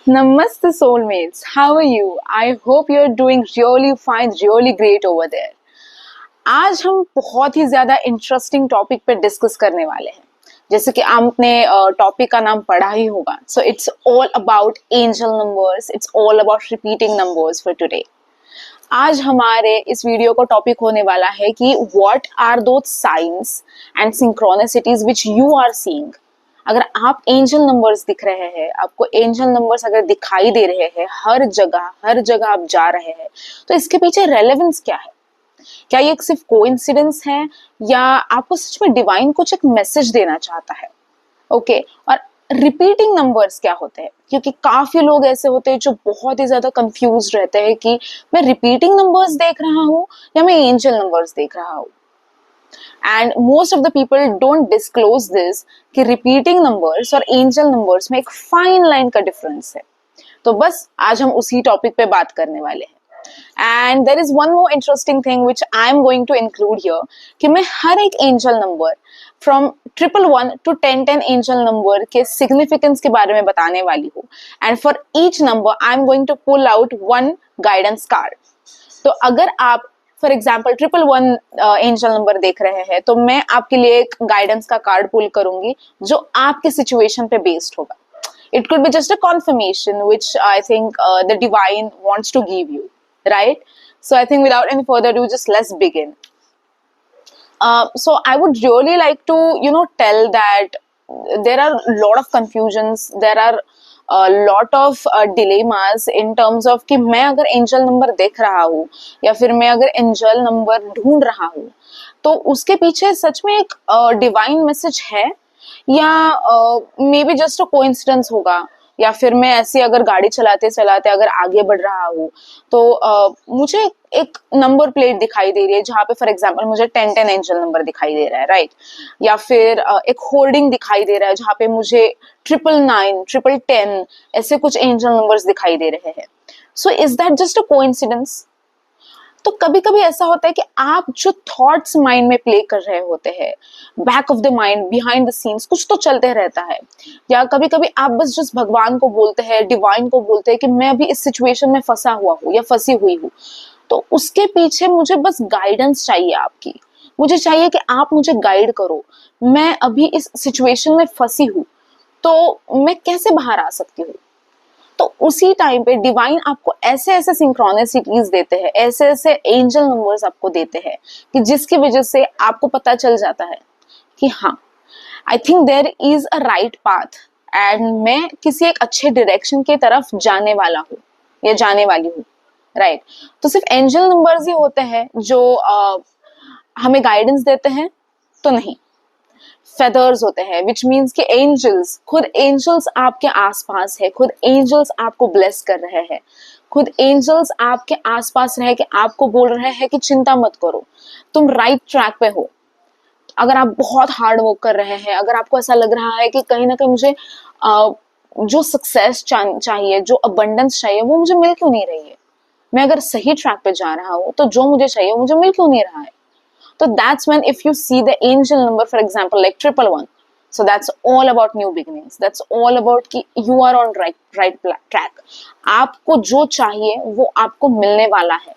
Namaste soulmates, how are you? I hope you're doing really fine, really great over there. आज हम बहुत ही ज्यादा interesting topic पे discuss करने वाले हैं। जैसे कि आपने टॉपिक का नाम पढ़ा ही होगा, so it's all about angel numbers, it's all about repeating numbers for today. आज हमारे इस वीडियो का टॉपिक होने वाला है कि what are those signs and synchronicities which you are seeing. अगर आप एंजल नंबर्स दिख रहे हैं, आपको एंजल नंबर्स अगर दिखाई दे रहे हैं हर जगह आप जा रहे हैं, तो इसके पीछे रेलेवेंस क्या है? क्या ये सिर्फ कोइंसिडेंस है या आपको सच में डिवाइन कुछ एक मैसेज देना चाहता है? ओके, और रिपीटिंग नंबर्स क्या होते हैं? क्योंकि काफी लोग ऐसे होते हैं जो बहुत ही ज्यादा कंफ्यूज रहते हैं कि मैं रिपीटिंग नंबर्स देख रहा हूँ या मैं एंजल नंबर्स देख रहा हूँ। And most of the people don't disclose this कि रिपीटिंग नंबर्स और एंजल नंबर्स में एक फाइन लाइन का डिफरेंस है। तो बस आज हम उसी टॉपिक पे बात करने वाले हैं। And there is one more interesting thing which I am going to include here कि मैं हर एक angel number from 111 to 1010 angel number के सिग्निफिकेंस के बारे में बताने वाली हूँ। And for each number I am going to pull out one guidance card. तो अगर आप फॉर एग्जाम्पल 111 एंजल नंबर देख रहे हैं, तो मैं आपके लिए एक गाइडेंस का कार्ड पुल करूंगी जो आपके सिचुएशन पे बेस्ड होगा। It could be just a confirmation which I think the divine wants to give you, right? So I think without any further ado, just let's begin. So I would really like to, tell that there are a lot of confusions, there are a lot of dilemmas in terms of कि मैं अगर angel number देख रहा हूँ या फिर मैं अगर एंजल नंबर ढूंढ रहा हूँ, तो उसके पीछे सच में एक डिवाइन मैसेज है या may be just a coincidence होगा, या फिर मैं ऐसे अगर गाड़ी चलाते चलाते अगर आगे बढ़ रहा हूँ तो मुझे एक नंबर प्लेट दिखाई दे रही है जहाँ पे फॉर एग्जांपल मुझे 1010 एंजल नंबर दिखाई दे रहा है, राइट? या फिर एक होर्डिंग दिखाई दे रहा है जहाँ पे मुझे 999, 1010 ऐसे कुछ एंजल नंबर्स दिखाई दे रहे हैं। So is that just a coincidence? तो कभी कभी ऐसा होता है कि आप जो थॉट्स माइंड में प्ले कर रहे होते हैं, back of the mind, behind the scenes कुछ तो चलते रहता है। या कभी कभी आप बस जस्ट भगवान को बोलते हैं, डिवाइन को बोलते हैं कि मैं अभी इस सिचुएशन में फंसा हुआ हूँ या फंसी हुई हूँ, तो उसके पीछे मुझे बस गाइडेंस चाहिए आपकी। मुझे चाहिए कि आप मुझे गाइड करो, मैं अभी इस सिचुएशन में फंसी हूँ, तो मैं कैसे बाहर आ सकती हूँ? तो उसी टाइम पे डिवाइन आपको ऐसे ऐसे सिंक्रोनिसिटीज देते हैं, ऐसे ऐसे एंजल नंबर्स आपको देते हैं कि जिसकी वजह से आपको पता चल जाता है कि हाँ, I think there is a right path and मैं किसी एक अच्छे डायरेक्शन की तरफ जाने वाला हूँ या जाने वाली हूँ, राइट? तो सिर्फ एंजल नंबर्स ही होते हैं जो हमें गाइडेंस देते हैं? तो नहीं, फेदर्स होते हैं, विच मीन्स कि एंजल्स, खुद एंजल्स आपके आसपास है, खुद एंजल्स आपको ब्लेस कर रहे हैं, खुद एंजल्स आपके आसपास रह के आपको बोल रहे हैं कि चिंता मत करो, तुम राइट ट्रैक पे हो। अगर आप बहुत हार्ड वर्क कर रहे हैं, अगर आपको ऐसा लग रहा है कि कहीं ना कहीं मुझे जो सक्सेस चाहिए, जो अबंडेंस चाहिए, वो मुझे मिल क्यों नहीं रही है, मैं अगर सही ट्रैक पे जा रहा हूँ तो जो मुझे चाहिए मुझे मिल क्यों नहीं रहा है? So that's when if you see the angel number, for example, like 111, so that's all about new beginnings. That's all about कि you are on right track. आपको जो चाहिए वो आपको मिलने वाला है,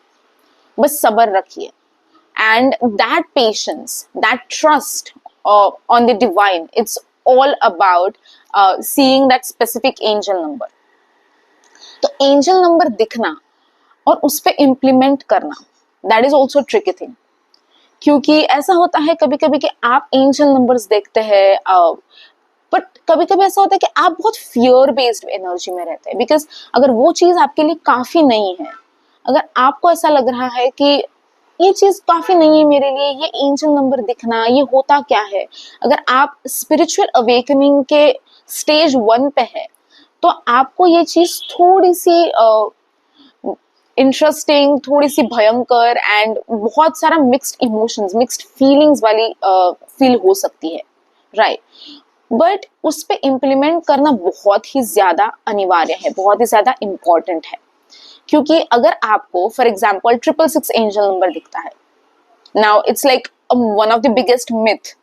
बस सब्र रखिए। And that patience, that trust on the divine, it's all about seeing that specific angel number. तो angel number दिखना और उस पे implement करना, that is also tricky thing. क्योंकि ऐसा होता है कभी कभी कि आप एंजल नंबर्स देखते हैं, बट कभी कभी ऐसा होता है कि आप बहुत फियर बेस्ड एनर्जी में रहते हैं, बिकॉज अगर वो चीज आपके लिए काफी नहीं है, अगर आपको ऐसा लग रहा है कि ये चीज काफी नहीं है मेरे लिए, ये एंजल नंबर दिखना ये होता क्या है, अगर आप स्पिरिचुअल अवेकनिंग के स्टेज 1 पे है, तो आपको ये चीज थोड़ी सी इंटरेस्टिंग, थोड़ी सी भयंकर एंड बहुत सारा मिक्स्ड इमोशंस, मिक्स्ड फीलिंग्स वाली फील हो सकती है, राइट? बट उस पे इम्प्लीमेंट करना बहुत ही ज्यादा अनिवार्य है, बहुत ही ज्यादा इम्पोर्टेंट है। क्योंकि अगर आपको फॉर एग्जाम्पल 666 एंजल नंबर दिखता है, now it's like one of the biggest myth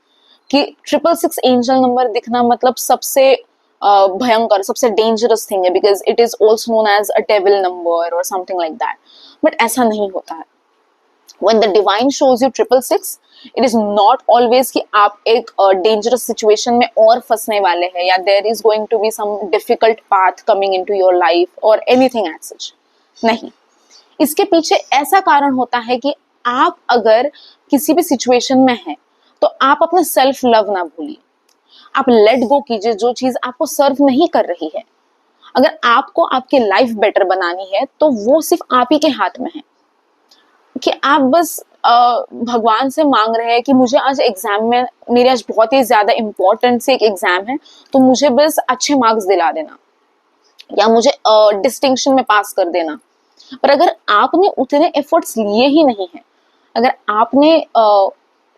कि 666 एंजल नंबर दिखना मतलब सबसे भयंकर, सबसे डेंजरस थिंग है, because it is also known as a devil number और समथिंग लाइक दैट. बट ऐसा नहीं होता है. when the divine shows you 666, it is not always कि आप एक dangerous situation में और फंसने वाले हैं, या there is going to be some difficult path coming into your life or anything as such. नहीं, इसके पीछे ऐसा कारण होता है कि आप अगर किसी भी situation में हैं तो आप अपना सेल्फ लव ना भूलिए. आप लेट गो कीजिए जो चीज आपको सर्व नहीं कर रही है. अगर आपको आपकी लाइफ बेटर बनानी है तो वो सिर्फ आप ही के हाथ में है, कि आप बस भगवान से मांग रहे हैं कि मुझे आज एग्जाम में, मेरे आज बहुत ही ज्यादा इंपॉर्टेंट से एक एग्जाम है, तो मुझे बस अच्छे मार्क्स दिला देना या मुझे डिस्टिंक्शन में पास कर देना. पर अगर आपने उतने एफर्ट्स लिए ही नहीं है, अगर आपने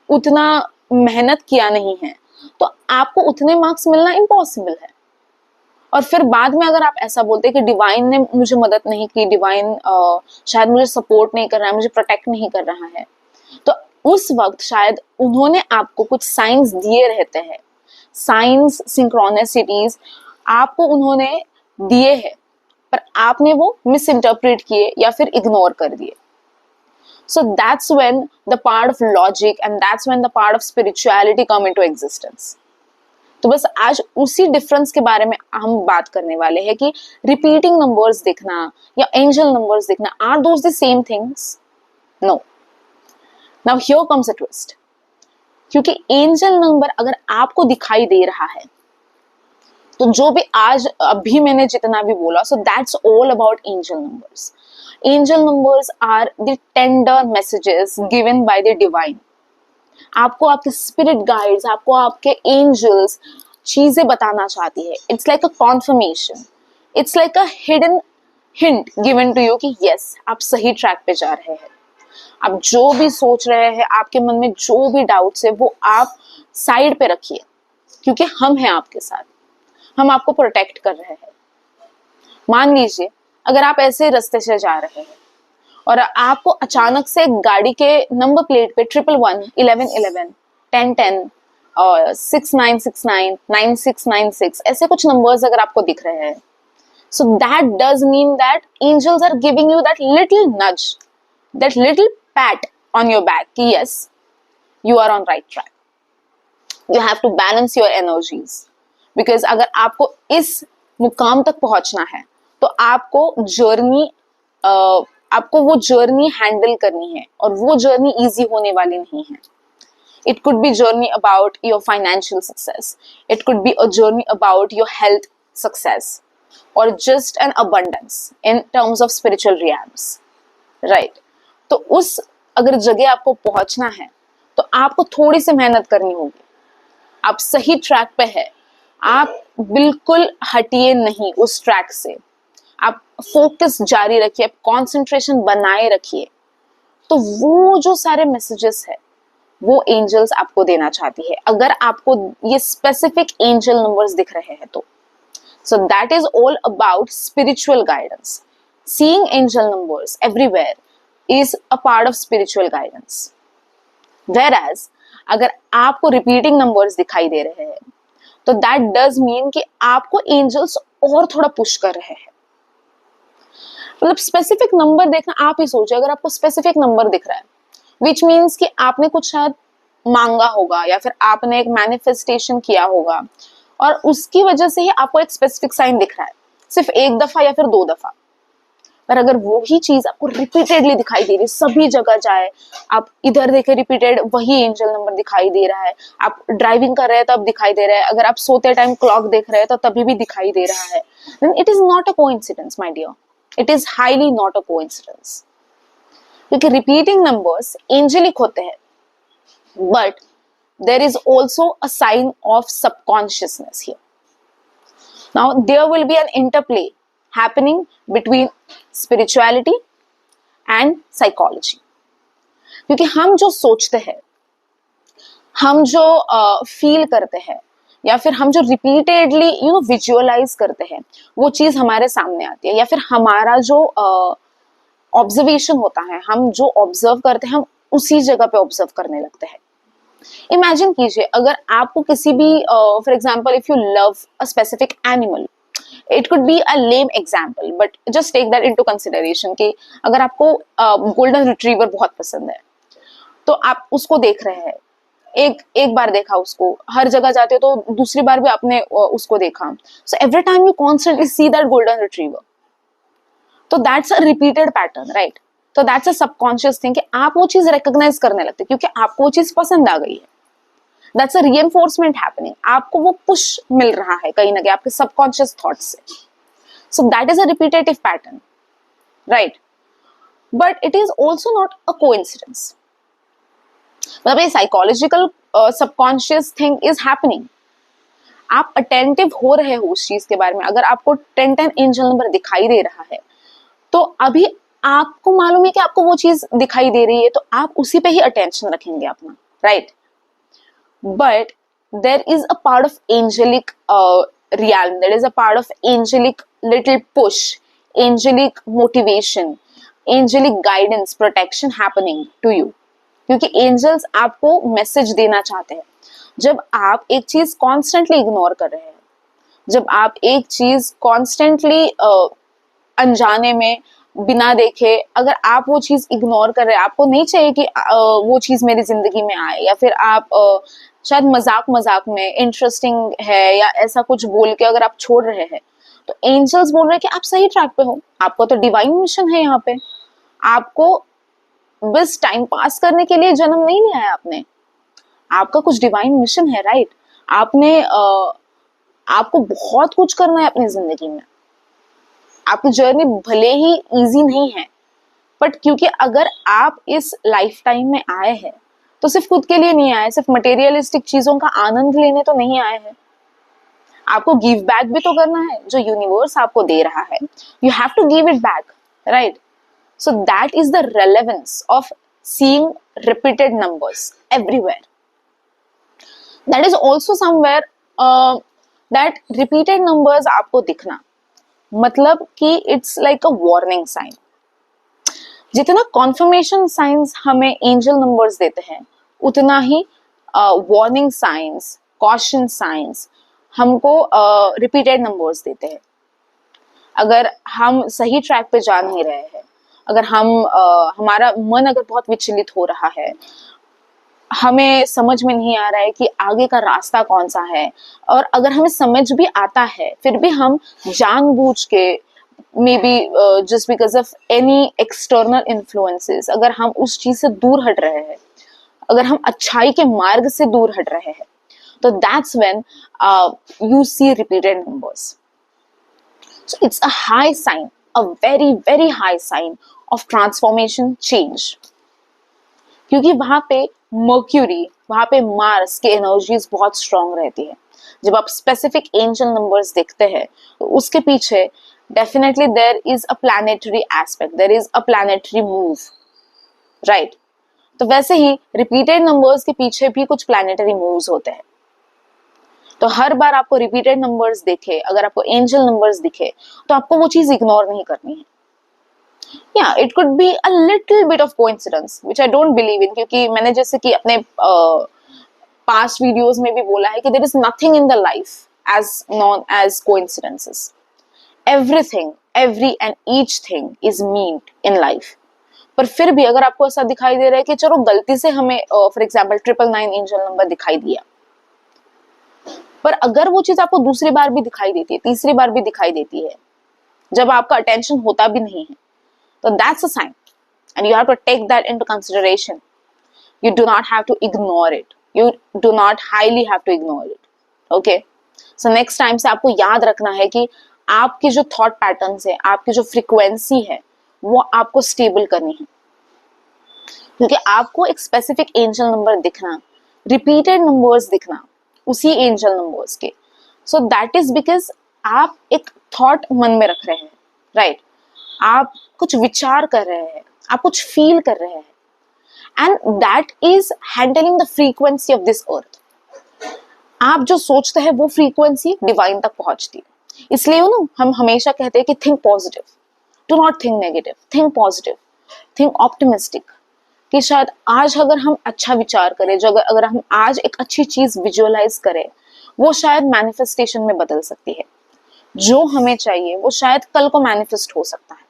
उतना मेहनत किया नहीं है, तो आपको उतने मार्क्स मिलना इम्पॉसिबल है. और फिर बाद में अगर आप ऐसा बोलते हैं कि डिवाइन ने मुझे मदद नहीं की, डिवाइन शायद मुझे सपोर्ट नहीं कर रहा है, मुझे प्रोटेक्ट नहीं कर रहा है, तो उस वक्त शायद उन्होंने आपको कुछ साइंस दिए रहते हैं, साइंस, सिंक्रोनिसिटीज आपको उन्होंने दिए हैं, पर आपने वो मिस इंटरप्रेट किए या फिर इग्नोर कर दिए. So that's when the part of logic and that's when the part of spirituality come into existence. तो बस आज उसी डिफरेंस के बारे में हम बात करने वाले हैं कि रिपीटिंग नंबर्स दिखना या एंजल नंबर्स दिखना, are those the same things? No. Now here comes a twist. क्योंकि एंजल नंबर अगर आपको दिखाई दे रहा है, तो जो भी आज अभी मैंने जितना भी बोला, so that's all about angel numbers. Angel numbers are the tender messages given by the divine. आपको आपके स्पिरिट गाइड्स, आपको आपके एंजल्स चीजें बताना चाहती है. It's like a confirmation, it's like a hidden hint given to you कि yes, आप सही ट्रैक पे जा रहे हैं. आप जो भी सोच रहे हैं, आपके मन में जो भी डाउट्स है, वो आप साइड पे रखिए, क्योंकि हम हैं आपके साथ, हम आपको प्रोटेक्ट कर रहे हैं. मान लीजिए अगर आप ऐसे रास्ते से जा रहे हैं और आपको अचानक से गाड़ी के नंबर प्लेट पे 1111, 1111, 1010 और 6969, 9696 ऐसे कुछ नंबर्स अगर आपको दिख रहे हैं, so that does mean that angels are giving you that little nudge, that little pat on your back कि yes, you are on right track. You have to balance your energies, because अगर आपको इस मुकाम तक पहुंचना है तो आपको वो जर्नी हैंडल करनी है, और वो जर्नी इजी होने वाली नहीं है. It could be journey about your financial success, it could be a journey about your health success, और just an abundance in terms of spiritual realms, right. तो उस अगर जगह आपको पहुंचना है तो आपको थोड़ी सी मेहनत करनी होगी. आप सही ट्रैक पे है, आप बिल्कुल हटिए नहीं उस ट्रैक से, आप फोकस जारी रखिए, कंसंट्रेशन बनाए रखिए. तो वो जो सारे मैसेजेस है वो एंजल्स आपको देना चाहती है, अगर आपको ये स्पेसिफिक एंजल नंबर्स दिख रहे हैं तो. सो that is all about spiritual guidance. Seeing angel numbers everywhere is a part of spiritual guidance. Whereas अगर आपको रिपीटिंग नंबर्स दिखाई दे रहे हैं, तो दैट डज मीन कि आपको एंजल्स और थोड़ा पुश कर रहे हैं. मतलब स्पेसिफिक नंबर देखना, आप ही सोचिए, अगर आपको स्पेसिफिक नंबर दिख रहा है, विच मीन्स कि आपने कुछ शायद मांगा होगा या फिर आपने एक मैनिफेस्टेशन किया होगा, और उसकी वजह से ही आपको एक स्पेसिफिक साइन दिख रहा है, सिर्फ एक दफा या फिर 2 दफा. पर अगर वो ही चीज आपको रिपीटेडली दिखाई दे रही है, सभी जगह जाए, आप इधर देखे रिपीटेड वही एंजल नंबर दिखाई दे रहा है, आप ड्राइविंग कर रहे हैं तब दिखाई दे रहा है, अगर आप सोते टाइम क्लॉक देख रहे हैं तो तभी भी दिखाई दे रहा है, then it is not a coincidence my dear. It is highly not a coincidence. क्योंकि repeating numbers angelic होते हैं, but there is also a sign of subconsciousness here. Now there will be an interplay happening between spirituality and psychology. क्योंकि हम जो सोचते हैं, हम जो फील करते हैं, या फिर हम जो रिपीटेडली विजुअलाइज करते हैं, वो चीज हमारे सामने आती है, या फिर हमारा जो ऑब्जर्वेशन होता है, हम जो ऑब्जर्व करते हैं, हम उसी जगह पे ऑब्जर्व करने लगते हैं. इमेजिन कीजिए अगर आपको किसी भी for example if you love a specific animal, it could be a lame example but just take that into consideration कि अगर आपको गोल्डन रिट्रीवर बहुत पसंद है तो आप उसको देख रहे हैं, एक एक बार देखा उसको, हर जगह जाते हो तो दूसरी बार भी आपने उसको देखा, so every time you constantly see that golden retriever, तो that's a repeated pattern, right? तो दैट्स अ सबकॉन्शियस थिंग कि आप वो चीज रिकॉग्नाइज करने लगते क्योंकि आपको वो चीज पसंद आ गई है। दैट्स अ रीएनफोर्समेंट हैपनिंग, आपको वो पुश मिल रहा है कहीं ना कहीं आपके सबकॉन्शियस थॉट से। सो that is a repetitive pattern, right? But it is also not a coincidence, मतलब ये psychological subconscious thing is happening. आप अटेंटिव हो रहे हो उस चीज के बारे में, अगर आपको 10 एंजल नंबर दिखाई दे रहा है तो अभी आपको मालूम है कि आपको वो चीज दिखाई दे रही है, तो आप उसी पे ही अटेंशन रखेंगे अपना, right? But there is a part of angelic realm, there is a part of angelic little push, angelic motivation, angelic guidance, protection happening to you, क्योंकि एंजल्स आपको मैसेज देना चाहते हैं। जब आप एक चीज कॉन्स्टेंटली इग्नोर कर रहे हैं, जब आप एक चीज कॉन्स्टेंटली अनजाने में बिना देखे अगर आप वो चीज इग्नोर कर रहे हैं, आपको नहीं चाहिए कि वो चीज मेरी जिंदगी में आए, या फिर आप शायद मजाक मजाक में इंटरेस्टिंग है या ऐसा कुछ बोल के अगर आप छोड़ रहे हैं, तो एंजल्स बोल रहे हैं कि आप सही ट्रैक पे हो, आपको तो डिवाइन मिशन है यहाँ पे, आपको बस टाइम पास करने के लिए जन्म नहीं लिया है आपने, आपका कुछ डिवाइन मिशन है, राइट? आपने आपको बहुत कुछ करना है अपनी जिंदगी में, आपकी जर्नी भले ही इजी नहीं है, बट क्योंकि अगर आप इस लाइफ टाइम में आए हैं तो सिर्फ खुद के लिए नहीं आए, सिर्फ मटेरियलिस्टिक चीजों का आनंद लेने तो नहीं आए हैं, आपको गिव बैक भी तो करना है, जो यूनिवर्स आपको दे रहा है you have to give it back, right? So that is the relevance of seeing repeated numbers everywhere. That is also somewhere that repeated numbers आपको दिखना मतलब कि it's like a warning sign. जितना confirmation signs हमें angel numbers देते हैं, उतना ही warning signs, caution signs हमको repeated numbers देते हैं। अगर हम सही ट्रैक पे जा नहीं रहे हैं, अगर हम हमारा मन अगर बहुत विचलित हो रहा है, हमें समझ में नहीं आ रहा है कि आगे का रास्ता कौन सा है, और अगर हमें समझ भी आता है फिर भी हम जानबूझ के may be just because of any external influences अगर हम उस चीज से दूर हट रहे हैं, अगर हम अच्छाई के मार्ग से दूर हट रहे हैं, तो that's when you see repeated numbers. So it's a high sign, a very very high sign of transformation change, क्योंकि वहां पे मर्क्यूरी, वहां पे मार्स की एनर्जीज बहुत स्ट्रांग रहती है। जब आप स्पेसिफिक एंजल नंबर्स देखते हैं तो उसके पीछे definitely there is a planetary aspect, there is a planetary move, right? तो वैसे ही रिपीटेड नंबर्स के पीछे भी कुछ प्लैनेटरी मूव्स होते हैं। तो हर बार आपको रिपीटेड नंबर्स देखे, अगर आपको एंजल नंबर्स दिखे, तो आपको वो चीज इग्नोर नहीं करनी है। या it could be a little bit of coincidence which I don't believe in, क्योंकि मैंने जैसे कि अपने पास्ट वीडियोस में भी बोला है कि there is nothing in the life as known as coincidences, everything, every and each thing is meant in life. पर फिर भी अगर आपको ऐसा दिखाई दे रहा है कि चलो गलती से हमें फॉर एग्जाम्पल 999 एंजल नंबर दिखाई दिया, पर अगर वो चीज आपको दूसरी बार भी दिखाई देती है, तीसरी बार भी दिखाई देती है, जब आपका अटेंशन होता भी नहीं है, तो that's a sign and you have to take that into consideration. You do not have to ignore it, you do not highly have to ignore it, okay? So next time से आपको याद रखना है कि आपके जो थॉट पैटर्न्स है, आपकी जो फ्रीक्वेंसी है, वो आपको स्टेबल करनी है, क्योंकि आपको एक स्पेसिफिक एंजल नंबर दिखना, रिपीटेड नंबर्स दिखना उसी एंजल नंबर्स के, सो दैट इज बिकॉज आप एक थॉट मन में रख रहे हैं, राइट? आप कुछ विचार कर रहे हैं, आप कुछ फील कर रहे हैं, and that is handling the frequency of this earth. आप जो सोचते हैं वो फ्रीक्वेंसी डिवाइन तक पहुंचती है। इसलिए ना हम हमेशा कहते हैं कि think positive, do not think negative, think positive, think optimistic, कि शायद आज अगर हम अच्छा विचार करें, जो अगर हम आज एक अच्छी चीज विजुअलाइज करें, वो शायद मैनिफेस्टेशन में बदल सकती है। जो हमें चाहिए वो शायद कल को मैनिफेस्ट हो सकता है।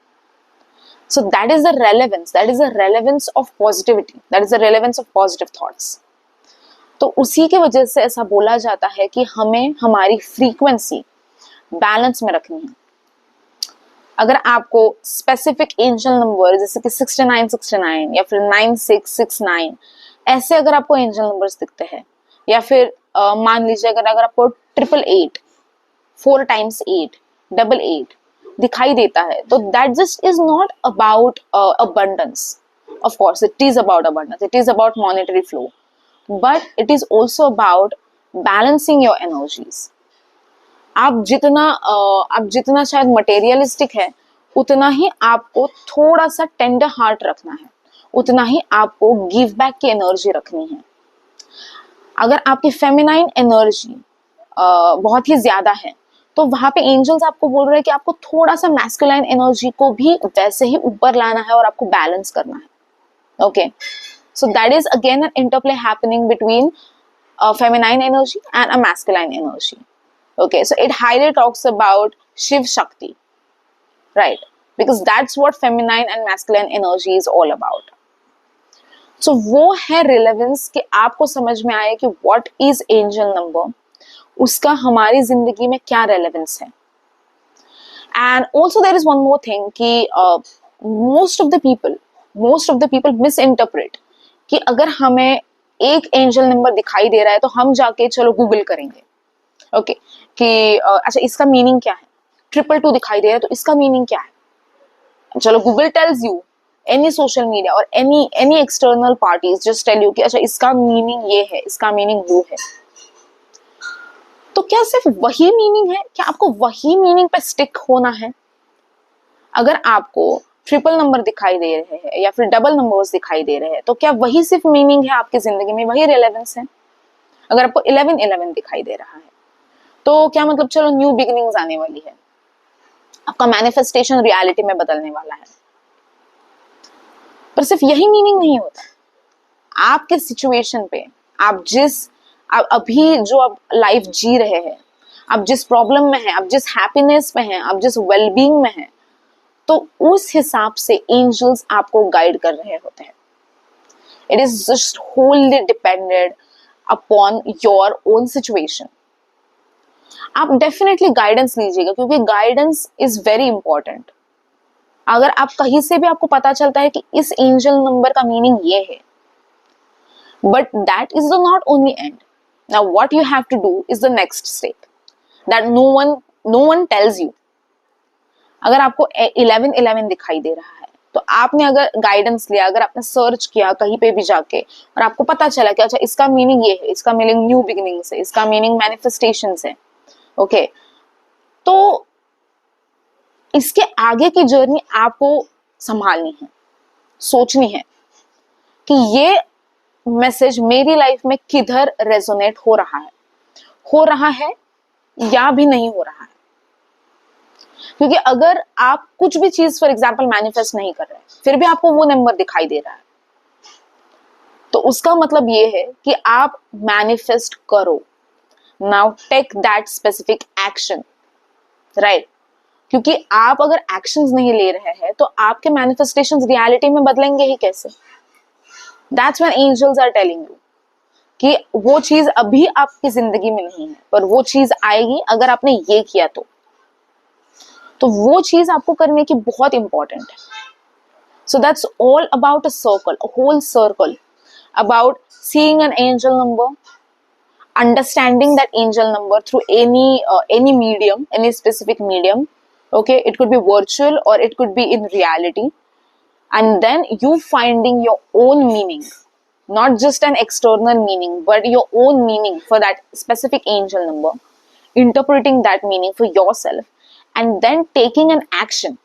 So that is the relevance, that is the relevance of positivity, that is the relevance of positive thoughts. तो उसी के वजह से ऐसा बोला जाता है कि हमें हमारी फ्रीक्वेंसी बैलेंस में रखनी है। अगर आपको स्पेसिफिक एंजल नंबर जैसे कि 6969 या फिर 9669 ऐसे अगर आपको एंजल नंबर्स दिखते हैं, या फिर मान लीजिए अगर आपको 888 4 times 8 88 दिखाई देता है, तो that just is not about abundance. Of course it is about abundance, it is about monetary flow, but it is also about balancing your energies. आप जितना शायद मटेरियलिस्टिक है, उतना ही आपको थोड़ा सा टेंडर हार्ट रखना है, उतना ही आपको गिव बैक की एनर्जी रखनी है। अगर आपकी फेमिनाइन एनर्जी बहुत ही ज्यादा है, तो वहां पे एंजल्स आपको बोल रहे हैं कि आपको थोड़ा सा मैस्कुलाइन एनर्जी को भी वैसे ही ऊपर लाना है और आपको बैलेंस करना है। Okay, so that is again an interplay happening between feminine energy and a masculine energy. Okay, so it highly talks about Shiv Shakti, right, because that's what feminine and masculine energy is all about. So वो है relevance कि आपको समझ में आए कि what is angel number, उसका हमारी जिंदगी में क्या रेलेवेंस है। And also there is one more thing कि most of the people misinterpret कि अगर हमें एक एंजल नंबर दिखाई दे रहा है तो हम जाके चलो गूगल करेंगे। ओके, कि अच्छा इसका मीनिंग क्या है, 222 दिखाई दे रहा है तो इसका मीनिंग क्या है। चलो Google tells you, any social media और any external parties just tell you कि अच्छा इसका मीनिंग ये है, इसका मीनिंग वो है। तो क्या सिर्फ वही मीनिंग है? क्या आपको वही मीनिंग पे स्टिक होना है? अगर आपको ट्रिपल नंबर दिखाई दे रहे हैं या फिर डबल नंबर्स दिखाई दे रहे हैं, तो क्या वही सिर्फ मीनिंग है आपकी जिंदगी में, वही रिलेवेंस है? अगर आपको 1111 दिखाई दे रहा है, तो क्या मतलब चलो न्यू बिगिनिंग्स आने वाली है, आपका मैनिफेस्टेशन रियलिटी में बदलने वाला है। पर सिर्फ यही मीनिंग नहीं होता। आपके सिचुएशन पे आप अभी जो आप लाइफ जी रहे हैं, आप जिस प्रॉब्लम में हैं, आप जिस हैप्पीनेस में हैं, आप जिस वेलबींग में हैं, तो उस हिसाब से एंजल्स आपको गाइड कर रहे होते हैं। It is just wholly dependent upon your own situation. आप डेफिनेटली गाइडेंस लीजिएगा, क्योंकि गाइडेंस इज वेरी इंपॉर्टेंट। अगर आप कहीं से भी आपको पता चलता है कि इस एंजल नंबर का मीनिंग ये है, but that is the not only end. Now what you have to do is the next step that no one tells you. अगर आपको 1111 दिखाई दे रहा है, तो आपने अगर गाइडेंस लिया, अगर आपने सर्च किया कहीं पे भी जाके और आपको पता चला कि अच्छा इसका मीनिंग ये है, इसका मीनिंग न्यू बिगिनिंग्स है, इसका मीनिंग मैनिफेस्टेशंस है, ओके, तो इसके आगे की जर्नी आपको संभालनी है, सोचनी है कि ये मैसेज मेरी लाइफ में किधर रेजोनेट हो रहा है या भी नहीं हो रहा है। क्योंकि अगर आप कुछ भी चीज फॉर एग्जांपल मैनिफेस्ट नहीं कर रहे, फिर भी आपको वो नंबर दिखाई दे रहा है, तो उसका मतलब ये है कि आप मैनिफेस्ट करो। Now take that specific action, right, क्योंकि आप अगर एक्शंस नहीं ले रहे हैं तो आपके मैनिफेस्टेशंस रियलिटी में बदलेंगे ही कैसे। That's when angels are telling you कि वो चीज अभी आपकी जिंदगी में नहीं है, पर वो चीज आएगी अगर आपने ये किया तो वो चीज आपको करने की बहुत इंपॉर्टेंट है। So that's all about a circle, a whole circle about seeing an angel number, understanding that angel number through any medium, any specific medium. Okay, it could be virtual or it could be in reality. And then you finding your own meaning, not just an external meaning, but your own meaning for that specific angel number, interpreting that meaning for yourself, and then taking an action,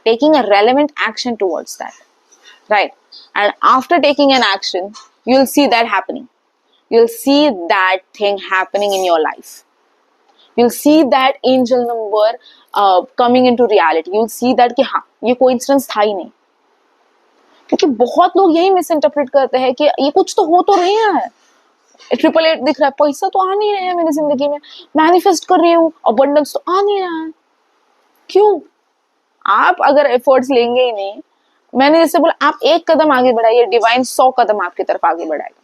taking a relevant action towards that, right? And after taking an action, you'll see that happening. You'll see that thing happening in your life. You'll see that angel number coming into reality. You'll see that कि हाँ, ये coincidence था ही नहीं, क्योंकि बहुत लोग यही miss interpret करते हैं कि ये कुछ तो हो तो रही है, 888 दिख रहा है, पैसा तो आ नहीं रहा है मेरी जिंदगी में, मैनिफेस्ट कर रही हूँ, अबंडेंस तो आ नहीं रहा है। क्यों? आप अगर एफर्ट्स लेंगे ही नहीं, मैंने जैसे बोला आप एक कदम आगे बढ़ाइए, डिवाइन 100 कदम आपकी तरफ आगे बढ़ाएगा।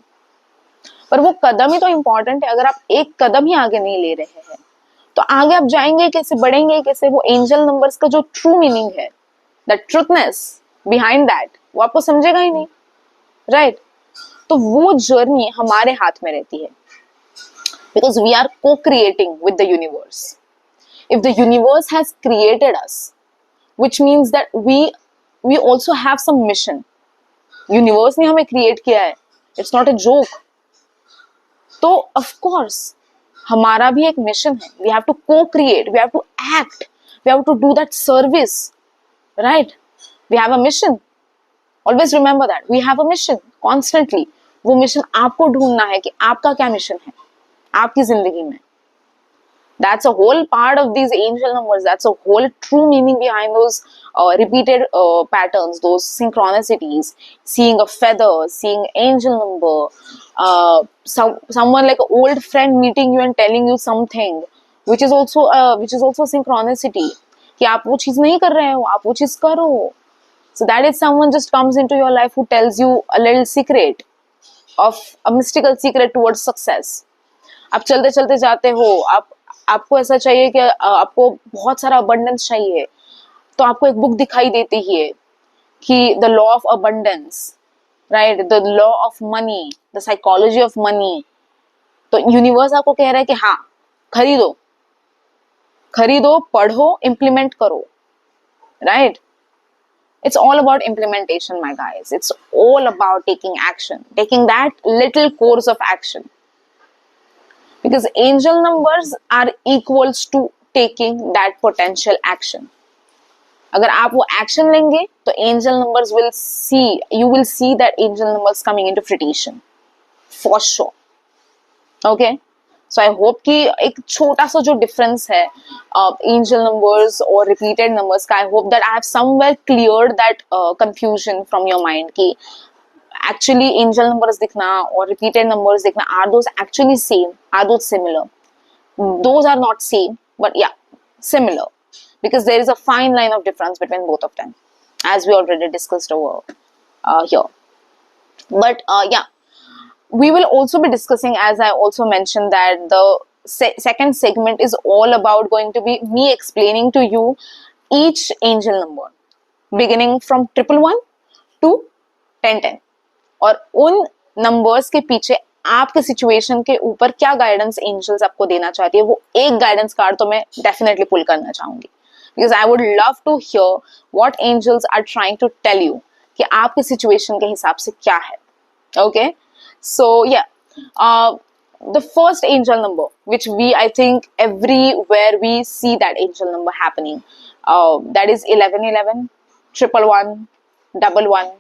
पर वो कदम ही तो इंपॉर्टेंट है। अगर आप एक कदम ही आगे नहीं ले रहे हैं तो आगे आप जाएंगे कैसे, बढ़ेंगे कैसे? वो एंजल नंबर्स का जो ट्रू मीनिंग है, द ट्रूथनेस बिहाइंड दैट, वो आपको समझेगा ही नहीं, राइट? तो वो जर्नी हमारे हाथ में रहती है, because we are cocreating with the universe. If the universe has created us, which means that we also have some mission. Universe ने हमें क्रिएट किया है, इट्स नॉट अ जोक। तो ऑफ कोर्स हमारा भी एक मिशन है, we have to cocreate, we have to act, we have to do that service, right? We have a mission, always remember that we have a mission constantly. वो mission आपको ढूंढना है कि आपका क्या मिशन है आपकी जिंदगी में। That's a whole part of these angel numbers. That's a whole true meaning behind those repeated patterns, those synchronicities. Seeing a feather, seeing angel number, someone like an old friend meeting you and telling you something, which is also synchronicity. कि आप वो चीज नहीं कर रहे हो, आप वो चीज करो. So that is someone just comes into your life who tells you a little secret of a mystical secret towards success. आप चलते चलते जाते हो, आपको ऐसा चाहिए कि आपको बहुत सारा अबंडेंस चाहिए, तो आपको एक बुक दिखाई देती है कि the law of abundance, right? The law of money, the psychology of money. तो यूनिवर्स आपको कह रहा है कि हाँ, खरीदो खरीदो, पढ़ो, इम्प्लीमेंट करो, right? It's all about implementation, my guys. It's all about taking action, taking that little course of action. Because angel numbers are equals to taking that potential action. अगर आप वो एक्शन लेंगे तो angel numbers will see, you will see that angel numbers coming into fruition for sure. Okay, so I hope कि एक छोटा सा जो डिफरेंस है angel numbers और repeated numbers का, I hope that I have somewhere cleared that confusion from your mind कि actually angel numbers दिखना और repeated numbers दिखना, are those actually same, are those similar? Those are not same, but yeah, similar, because there is a fine line of difference between both of them, as we already discussed over here. But yeah, we will also be discussing, as I also mentioned, that the second segment is all about going to be me explaining to you each angel number beginning from 111 to 1010, और उन numbers के पीछे आपके situation के ऊपर क्या guidance angels आपको देना चाहती है, वो एक गाइडेंस कार्ड तो मैं डेफिनेटली पुल करना चाहूंगी, because I would love to hear what angels are trying to tell you कि आपके सिचुएशन के हिसाब से क्या है. ओके, सो या the first angel number, which I think everywhere we see that angel number happening, that is 1111, 111, 11,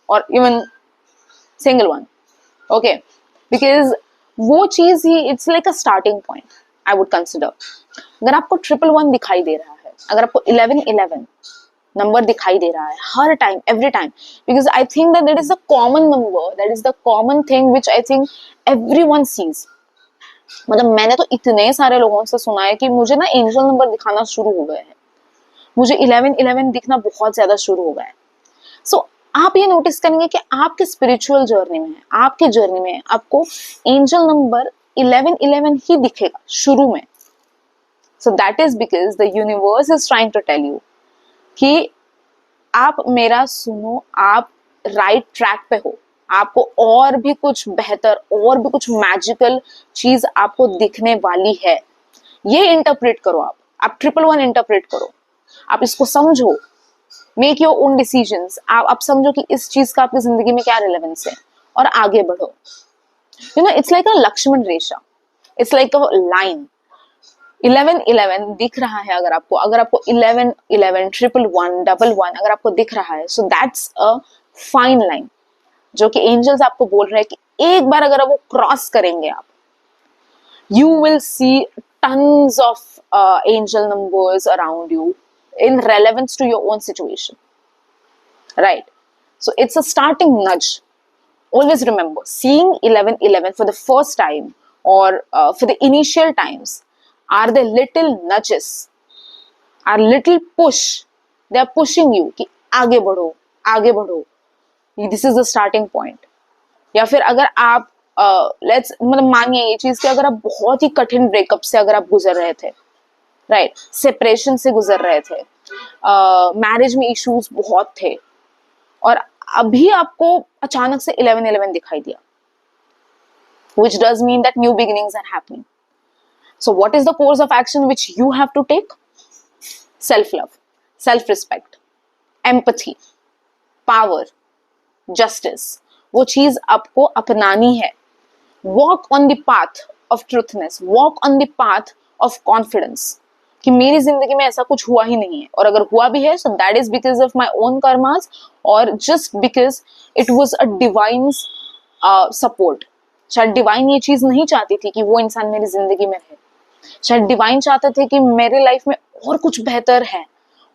or even single one. Okay, because वो चीज ही, it's like a starting point, I would consider. अगर आपको 111 दिखाई दे रहा है, अगर आपको 1111 नंबर दिखाई दे रहा है हर time, every time, because I think that is the common number, that is the common thing which I think everyone sees. मतलब मैंने तो इतने सारे लोगों से सुना है कि मुझे ना एंजल नंबर दिखाना शुरू हो गए हैं, मुझे 1111 दिखना बहुत ज्यादा शुरू हो गया है. सो आप ये नोटिस करेंगे कि आपके स्पिरिचुअल जर्नी में, आपके जर्नी में आपको एंजल नंबर 1111 ही दिखेगा शुरू में. So that is because the universe is trying to tell you कि आप मेरा सुनो, आप राइट ट्रैक पे हो, आपको और भी कुछ बेहतर, और भी कुछ मैजिकल चीज आपको दिखने वाली है. ये इंटरप्रेट करो, आप 111 इंटरप्रेट करो, आप इसको समझो, मेक योर ओन डिसीजंस. आप समझो कि इस चीज का आपकी जिंदगी में क्या रिलेवेंस है और आगे बढ़ो. You know, it's like a Lakshman rekha, it's like a line. 1111 दिख रहा है अगर आपको 1111, 111, 11, अगर आपको दिख रहा है, so that's a fine line जो कि एंजल्स आपको बोल रहे हैं कि एक बार अगर वो क्रॉस करेंगे आप, you will C tons of angel numbers around you in relevance to your own situation, right? So it's a starting nudge. Always remember, seeing 11:11 for the first time or for the initial times are the little nudges, are little push. They are pushing you कि आगे बढ़ो, आगे बढ़ो. This is the starting point. या फिर अगर आप let's मतलब मानिए ये चीज कि अगर आप बहुत ही कठिन ब्रेकअप से अगर आप गुजर रहे थे, राइट, सेपरेशन से गुजर रहे थे, मैरिज में इश्यूज बहुत थे, और अभी आपको अचानक से 11:11 दिखाई दिया, which does mean that new beginnings are happening. So what is the course of action which you have to take? Self love, self respect, empathy, power, justice. वो चीज आपको अपनानी है. Walk on the path of truthness, walk on the path of confidence. कि मेरी जिंदगी में ऐसा कुछ हुआ ही नहीं है, और अगर हुआ भी है so that is because of my own karmas or just because it was a divine support. शायद डिवाइन ये चीज नहीं चाहती थी कि वो इंसान मेरी जिंदगी में रहे. शायद डिवाइन चाहते थे कि मेरे लाइफ में और कुछ बेहतर है,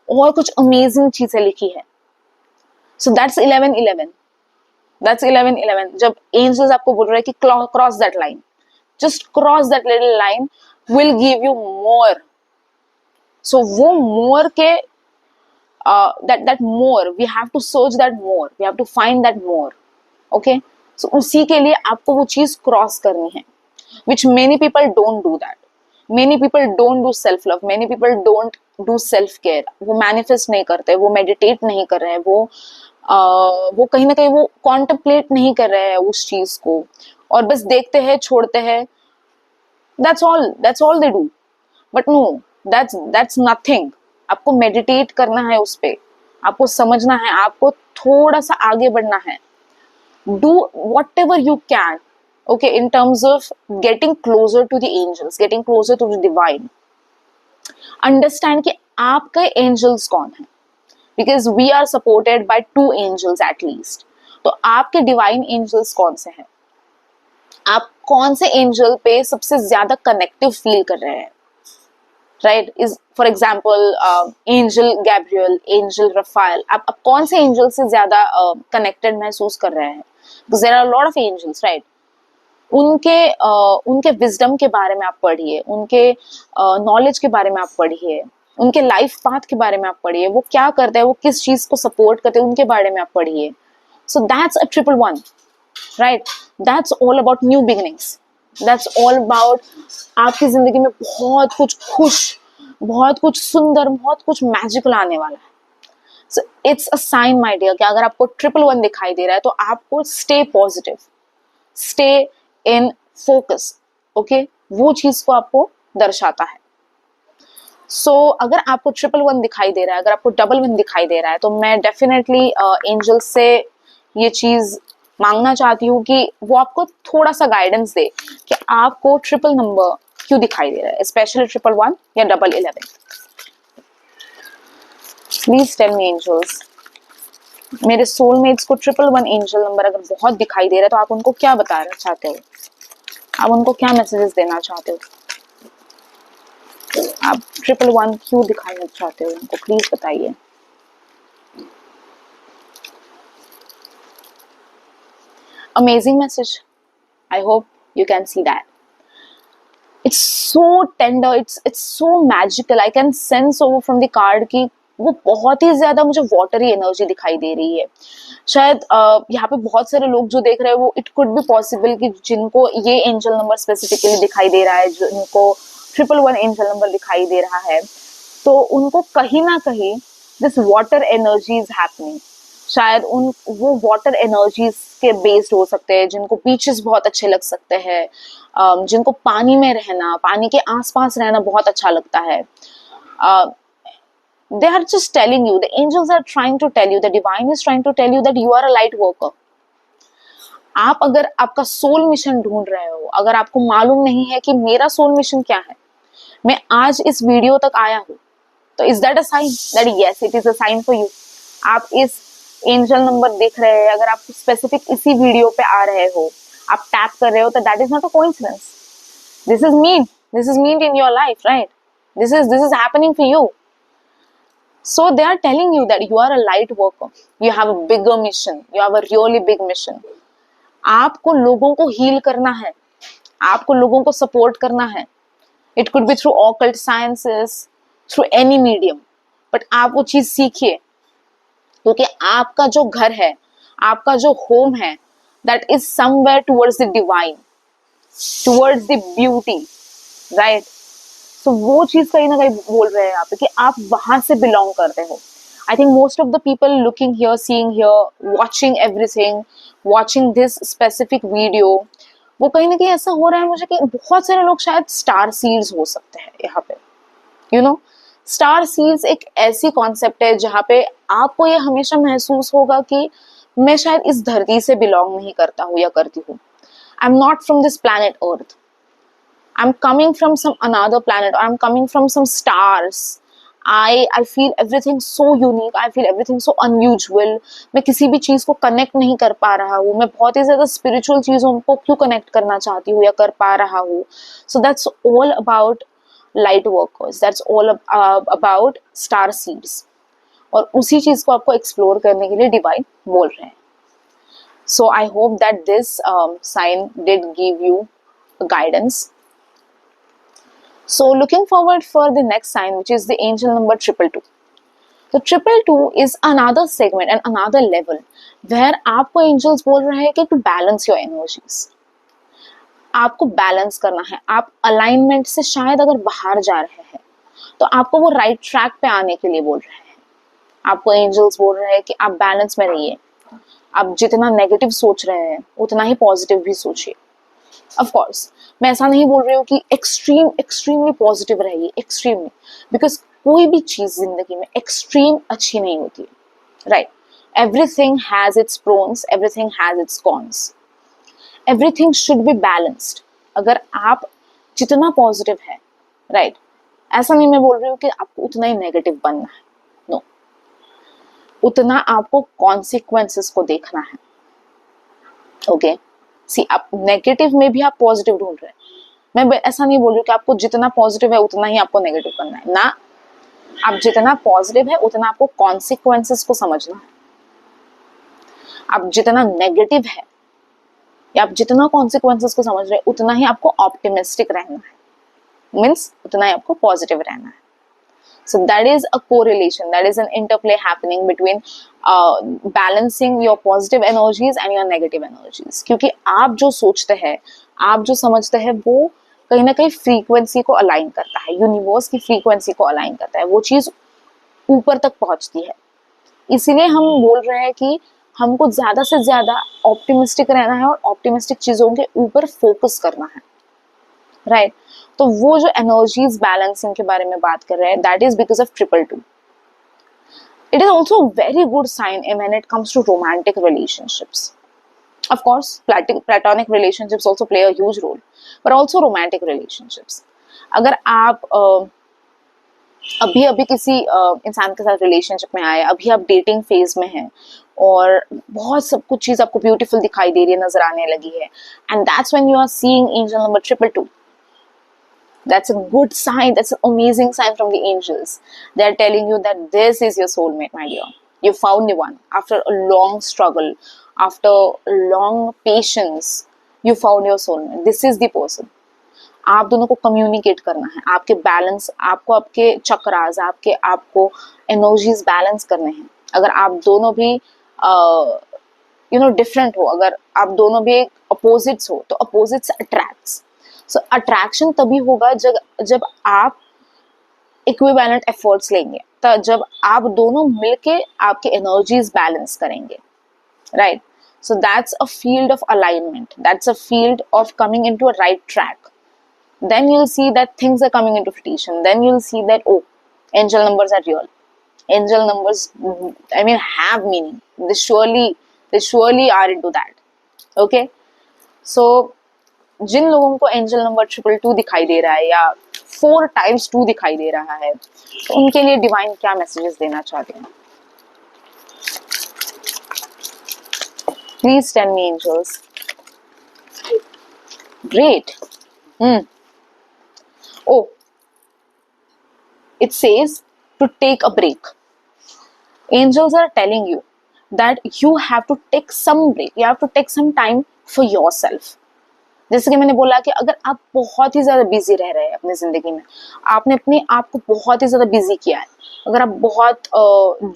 और कुछ अमेजिंग चीजें लिखी है. So that's 11:11. That's 11:11. जब angels आपको बोल रहे हैं कि cross that line, just cross that little line will give you more. So वो more के that more we have to search that more, we have to find that more. Okay, so उसी के लिए आपको वो चीज क्रॉस करनी है, which many people don't do that. Many people don't do self love, many people don't do self care. वो manifest नहीं करते, वो meditate नहीं कर रहे हैं, वो कहीं ना कहीं वो कॉन्टेम्पलेट नहीं कर रहे हैं उस चीज को, और बस देखते हैं, छोड़ते हैं. that's all they do. But no, that's nothing. आपको मेडिटेट करना है उस पे, आपको समझना है, आपको थोड़ा सा आगे बढ़ना है. do whatever you can, okay, in terms of getting closer to the angels, getting closer to the divine. understand कि आपके angels कौन है, because we are supported by 2 angels at least. तो आपके डिवाइन एंजल्स कौन से हैं, आप कौन से एंजल पे सबसे ज्यादा कनेक्टिव फील कर रहे हैं, right? Is for example angel Gabriel, angel Raphael, आप कौन से एंजल से ज्यादा कनेक्टेड महसूस कर रहे हैं? Because there are lot of angels, right? उनके विजडम के बारे में आप पढ़िए, उनके नॉलेज के बारे में आप पढ़िए, उनके लाइफ पाथ के बारे में आप पढ़िए, वो क्या करते हैं, वो किस चीज को सपोर्ट करते हैं, उनके बारे में आप पढ़िए. सो that's a 111, right? That's all about new beginnings. That's all about आपकी जिंदगी में बहुत कुछ खुश, बहुत कुछ सुंदर, बहुत कुछ मैजिकल आने वाला है. So it's a sign my dear कि अगर आपको 111 दिखाई दे रहा है तो आपको stay positive, stay in focus. Okay, वो चीज को आपको दर्शाता है. सो अगर आपको 111 दिखाई दे रहा है, अगर आपको 11 दिखाई दे रहा है, तो मैं डेफिनेटली एंजल से ये चीज मांगना चाहती हूँ कि वो आपको थोड़ा सा गाइडेंस दे कि आपको ट्रिपल नंबर क्यों दिखाई दे रहा है, स्पेशली 111 या 11:11. प्लीज टेल मी एंजल्स, मेरे सोलमेट्स को 111 एंजल नंबर अगर बहुत दिखाई दे रहा है तो आप उनको क्या बताना चाहते हो, आप उनको क्या मैसेजेस देना चाहते हो, आप 111 क्यों दिखाना चाहते हो उनको, प्लीज बताइए. Amazing message. I hope you can see that. It's so tender, it's so magical. I can sense over from the card कि वो बहुत ही ज्यादा मुझे वाटरी एनर्जी दिखाई दे रही है. शायद यहाँ पे बहुत सारे लोग जो देख रहे हैं वो इट कुड बी पॉसिबल कि जिनको ये एंजल नंबर स्पेसिफिकली दिखाई दे रहा है, जिनको 111 एंजल नंबर दिखाई दे रहा है, तो उनको कहीं ना कहीं this water energy is happening. शायद वो वाटर एनर्जीज के बेस्ड हो सकते हैं, जिनको बीचेस बहुत अच्छे लग सकते हैं, जिनको पानी में रहना, पानी के आसपास रहना बहुत अच्छा लगता है. they are just telling you, the angels are trying to tell you, the divine is trying to tell you that you are a light worker. आप अगर आपका सोल मिशन ढूंढ रहे हो, अगर आपको मालूम नहीं है कि मेरा सोल मिशन क्या है, मैं आज इस वीडियो तक आया हूँ, तो is that a sign that yes it is a sign for you. आप इस एंजल नंबर देख रहे हैं, अगर आप स्पेसिफिक इसी वीडियो पे आ रहे हो, आप टैप कर रहे हो, तो that is not a coincidence. This is mean in your life, right? This is happening for you. So they are telling you that you are a light worker, you have a bigger mission, you have a really big mission. आपको लोगों को heal करना है, आपको लोगों को support करना है. It could B through occult sciences, through any medium, but आप वो चीज सीखिए, क्योंकि आपका जो घर है, आपका जो होम है, that is somewhere towards the divine, towards the beauty, right. तो वो चीज कहीं ना कहीं बोल रहे हैं यहाँ पे कि आप वहां से बिलोंग करते हो. I think most of the people looking here, seeing here, watching everything, watching this specific video, वो कहीं ना कहीं ऐसा हो रहा है मुझे कि बहुत सारे लोग शायद स्टार सीड्स हो सकते हैं यहाँ पे. यू नो, स्टार सीड्स एक ऐसी कॉन्सेप्ट है जहाँ पे आपको ये हमेशा महसूस होगा कि मैं शायद इस धरती से बिलोंग नहीं करता हूँ या करती हूँ. I am not from this planet earth, I'm coming from some another planet, or I'm coming from some stars. I feel everything so unique, I feel everything so unusual. मैं किसी भी चीज को कनेक्ट नहीं कर पा रहा हूँ, मैं बहुत ही ज्यादा स्पिरिचुअल चीजों को क्यों कनेक्ट करना चाहती हूँ या कर पा रहा हूँ. So that's all about light workers, that's all about star seeds. और उसी चीज को आपको एक्सप्लोर करने के लिए डिवाइन बोल रहे हैं. So I hope that this sign did give you guidance. So looking forward for the next sign, which is the angel number 222. So 222 is another segment and another level where आपको angels बोल रहे हैं कि to balance your energies. आपको balance करना है. आप alignment से शायद अगर बाहर जा रहे हैं तो आपको वो राइट ट्रैक पे आने के लिए बोल रहे हैं. आपको एंजल्स बोल रहे हैं कि आप बैलेंस में रहिए. आप जितना नेगेटिव सोच रहे हैं उतना ही पॉजिटिव भी सोचिए. ऑफ कोर्स मैं ऐसा नहीं बोल रही हूँ कि एक्सट्रीमली पॉजिटिव रहिए, एक्सट्रीमली, बिकॉज कोई भी चीज जिंदगी में एक्सट्रीम अच्छी नहीं होती है, right. Everything has its prawns, everything has its cons, everything should be balanced. अगर आप जितना पॉजिटिव है, राइट, ऐसा नहीं मैं बोल रही हूँ कि आपको उतना ही नेगेटिव बनना है, नो, उतना आपको कॉन्सिक्वेंसेस को देखना है. ओके, सी आप नेगेटिव में भी आप पॉजिटिव ढूंढ रहे हैं. मैं ऐसा नहीं बोल रही हूँ कि आपको जितना पॉजिटिव है उतना ही आपको नेगेटिव करना है ना. आप जितना पॉजिटिव है उतना आपको कॉन्सिक्वेंसेस को समझना है. आप जितना नेगेटिव है या आप जितना कॉन्सिक्वेंसेस को समझ रहे हैं उतना ही आपको ऑप्टिमिस्टिक रहना है, मीन्स उतना ही आपको पॉजिटिव रहना है. So that is a correlation, that is an interplay happening between balancing your positive energies and your negative energies. क्योंकि आप जो सोचते हैं, आप जो समझते हैं, वो कहीं ना कहीं फ्रीक्वेंसी को अलाइन करता है, यूनिवर्स की फ्रीक्वेंसी को अलाइन करता है, वो चीज ऊपर तक पहुंचती है. इसीलिए हम बोल रहे हैं कि हमको ज्यादा से ज्यादा ऑप्टिमिस्टिक रहना है और ऑप्टिमिस्टिक चीजों के ऊपर फोकस करना है, राइट. तो वो जो एनर्जीज बैलेंसिंग के बारे में बात कर रहे हैं, that is because of 222. It is also very good sign when it comes to romantic relationships. Of course, platonic relationships also play a huge role, but also romantic relationships. अगर आप अभी किसी इंसान के साथ रिलेशनशिप में आए, अभी आप डेटिंग फेज में हैं और बहुत सब कुछ चीज आपको ब्यूटीफुल दिखाई दे रही है, नजर आने लगी है, and that's when you are seeing angel number 222. That's a good sign. That's an amazing sign from the angels. They're telling you that this is your soulmate, my dear. You found the one. After a long struggle, after long patience, you found your soulmate. This is the person. आप दोनों को communicate करना है. आपके balance, आपको आपके चक्रास, आपको energies balance करने हैं. अगर आप दोनों भी डिफरेंट हो, अगर आप दोनों भी अपोजिट्स हो, तो अपोजिट्स अट्रैक्ट्स. सो अट्रैक्शन तभी होगा जब आप इक्विवेलेंट एफर्ट्स लेंगे, तो जब आप दोनों मिलके आपके एनर्जीज बैलेंस करेंगे, right. So that's a field of alignment, that's a field of coming into a right track. Then you'll see that things are coming into fruition. Then you'll see that, oh, angel numbers are real. Angel numbers, I mean, have meaning. They surely are into that. Okay? So, जिन लोगों को angel number 222 दिखाई दे रहा है या 4 times 2 दिखाई दे रहा है, तो उनके लिए डिवाइन क्या मैसेजेस देना चाहते हैं? Please tell me, angels. Great. Oh, it says to take a break. Angels are telling you that you have to take some break, you have to take some time for yourself. जैसे कि मैंने बोला कि अगर आप बहुत ही ज़्यादा busy रह रहे हैं अपनी ज़िंदगी में, आपने अपने आप को बहुत ही ज़्यादा बिजी किया है, अगर आप बहुत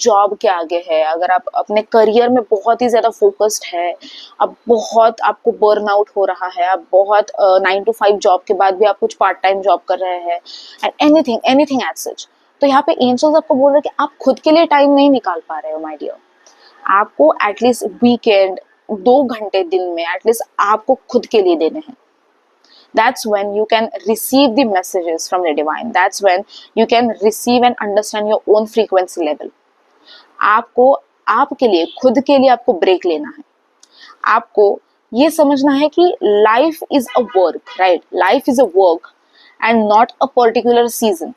जॉब के आगे है, अगर आप अपने करियर में बहुत ही ज़्यादा फोकस्ड है, अब बहुत आपको बर्न आउट हो रहा है, आप बहुत 9 to 5 जॉब के बाद भी आप कुछ पार्ट टाइम जॉब कर रहे हैं and anything anything as such, तो यहाँ पे एंजल्स आपको बोल रहे हैं कि आप खुद के लिए टाइम नहीं निकाल पा रहे हो माय डियर। आपको एटलीस्ट वीकेंड 2 घंटे दिन में एटलीस्ट आपको खुद के लिए देने हैं। That's when you can receive the messages from the divine. That's when you can receive and understand your own frequency level. आपको आपके लिए खुद के लिए आपको ब्रेक लेना है। आपको ये समझना है कि life is a work, right? Life is a work and not a particular season.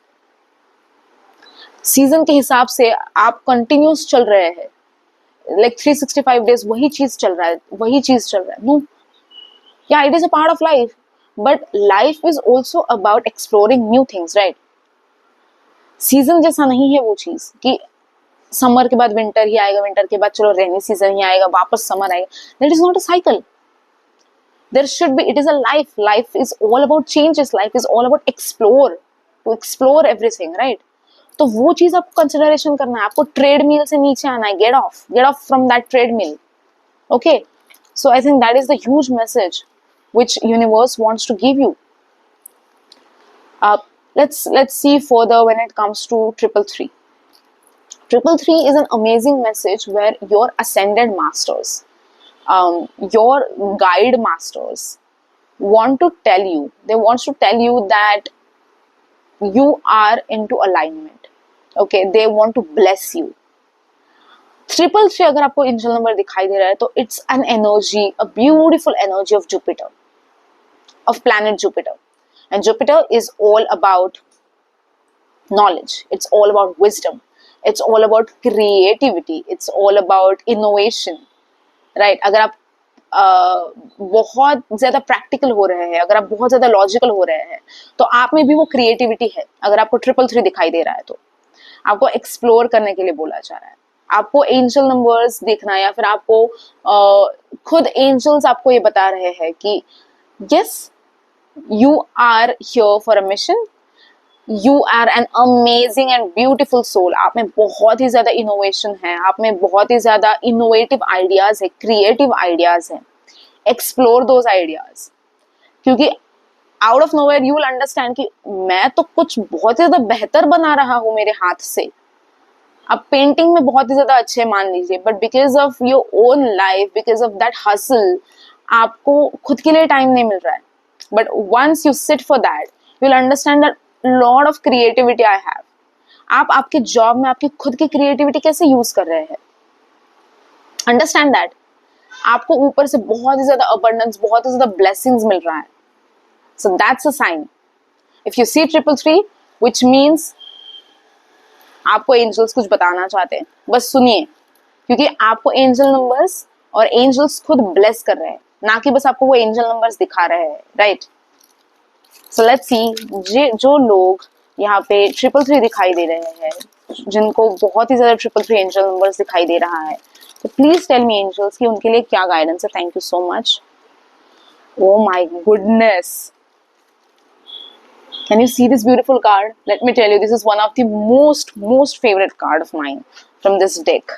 Season के हिसाब से आप कंटिन्यूस चल रहे हैं, लाइक 365 डेज वही चीज चल रहा है, वही चीज चल रहा है। नो, या it is a part of life, but life is also about exploring new things, right? Season जैसा नहीं है वो चीज कि समर के बाद विंटर ही आएगा, विंटर के बाद चलो रेनी सीजन ही आएगा, वापस समर आएगा। That is not a cycle. There should be, it is a life. Life is all about changes, life is all about explore, to explore everything, right? तो वो चीज आपको कंसिडरेशन करना है। आपको ट्रेडमिल से नीचे आना है, get off from that treadmill. Okay, so I think that is the huge message which universe wants to give you. Let's see further when it comes to 333. 333 is an amazing message where your ascended masters, your guide masters want to tell you, they want to tell you that you are into alignment. Okay, they want to bless you. 333 अगर आपको angel number दिखाई दे रहा है तो it's an energy, a beautiful energy of Jupiter, of planet Jupiter. And Jupiter is all about knowledge, it's all about wisdom, it's all about creativity, it's all about innovation, right? अगर आप बहुत ज्यादा practical हो रहे हैं, अगर आप बहुत ज्यादा लॉजिकल हो रहे हैं, तो आप में भी वो क्रिएटिविटी है। अगर आपको 333 दिखाई दे रहा है तो आपको एक्सप्लोर करने के लिए बोला जा रहा है। आपको एंजल नंबर्स देखना, या फिर आपको खुद एंजल्स आपको ये बता रहे हैं कि yes, you are here for a mission, you are an amazing and beautiful soul. आप में बहुत ही ज्यादा इनोवेशन है, आप में बहुत ही ज्यादा इनोवेटिव आइडियाज है, क्रिएटिव आइडियाज है। एक्सप्लोर दोज आइडियाज, क्योंकि out of nowhere you will understand कि मैं तो कुछ बहुत ही ज्यादा बेहतर बना रहा हूं मेरे हाथ से। अब पेंटिंग में बहुत ही ज्यादा अच्छे मान लीजिए, but because of your own life, because of that hustle, आपको खुद के लिए टाइम नहीं मिल रहा है। But once you sit for that, you will understand that lot of creativity I have. आप आपके जॉब में आपकी खुद की क्रिएटिविटी कैसे यूज कर रहे हैं, अंडरस्टैंड दैट। आपको ऊपर से बहुत ही ज्यादा अबंडेंस, बहुत ही ज्यादा ब्लेसिंग्स मिल रहा है। So that's a sign. If you see 333, which means आपको एंजल्स कुछ बताना चाहते हैं, बस सुनिए, क्योंकि आपको एंजल नंबर्स और एंजल्स खुद ब्लेस कर रहे हैं, ना कि बस आपको वो एंजल नंबर्स दिखा रहे हैं, राइट? सो लेट्स सी, जो लोग यहाँ पे 333 दिखाई दे रहे हैं, जिनको बहुत ही ज्यादा 333 एंजल नंबर्स दिखाई दे रहा है, तो प्लीज टेल मी एंजल्स कि उनके लिए क्या गाइडेंस है। Thank you so much. Oh my goodness, can you see this beautiful card? Let me tell you, this is one of the most favorite card of mine from this deck,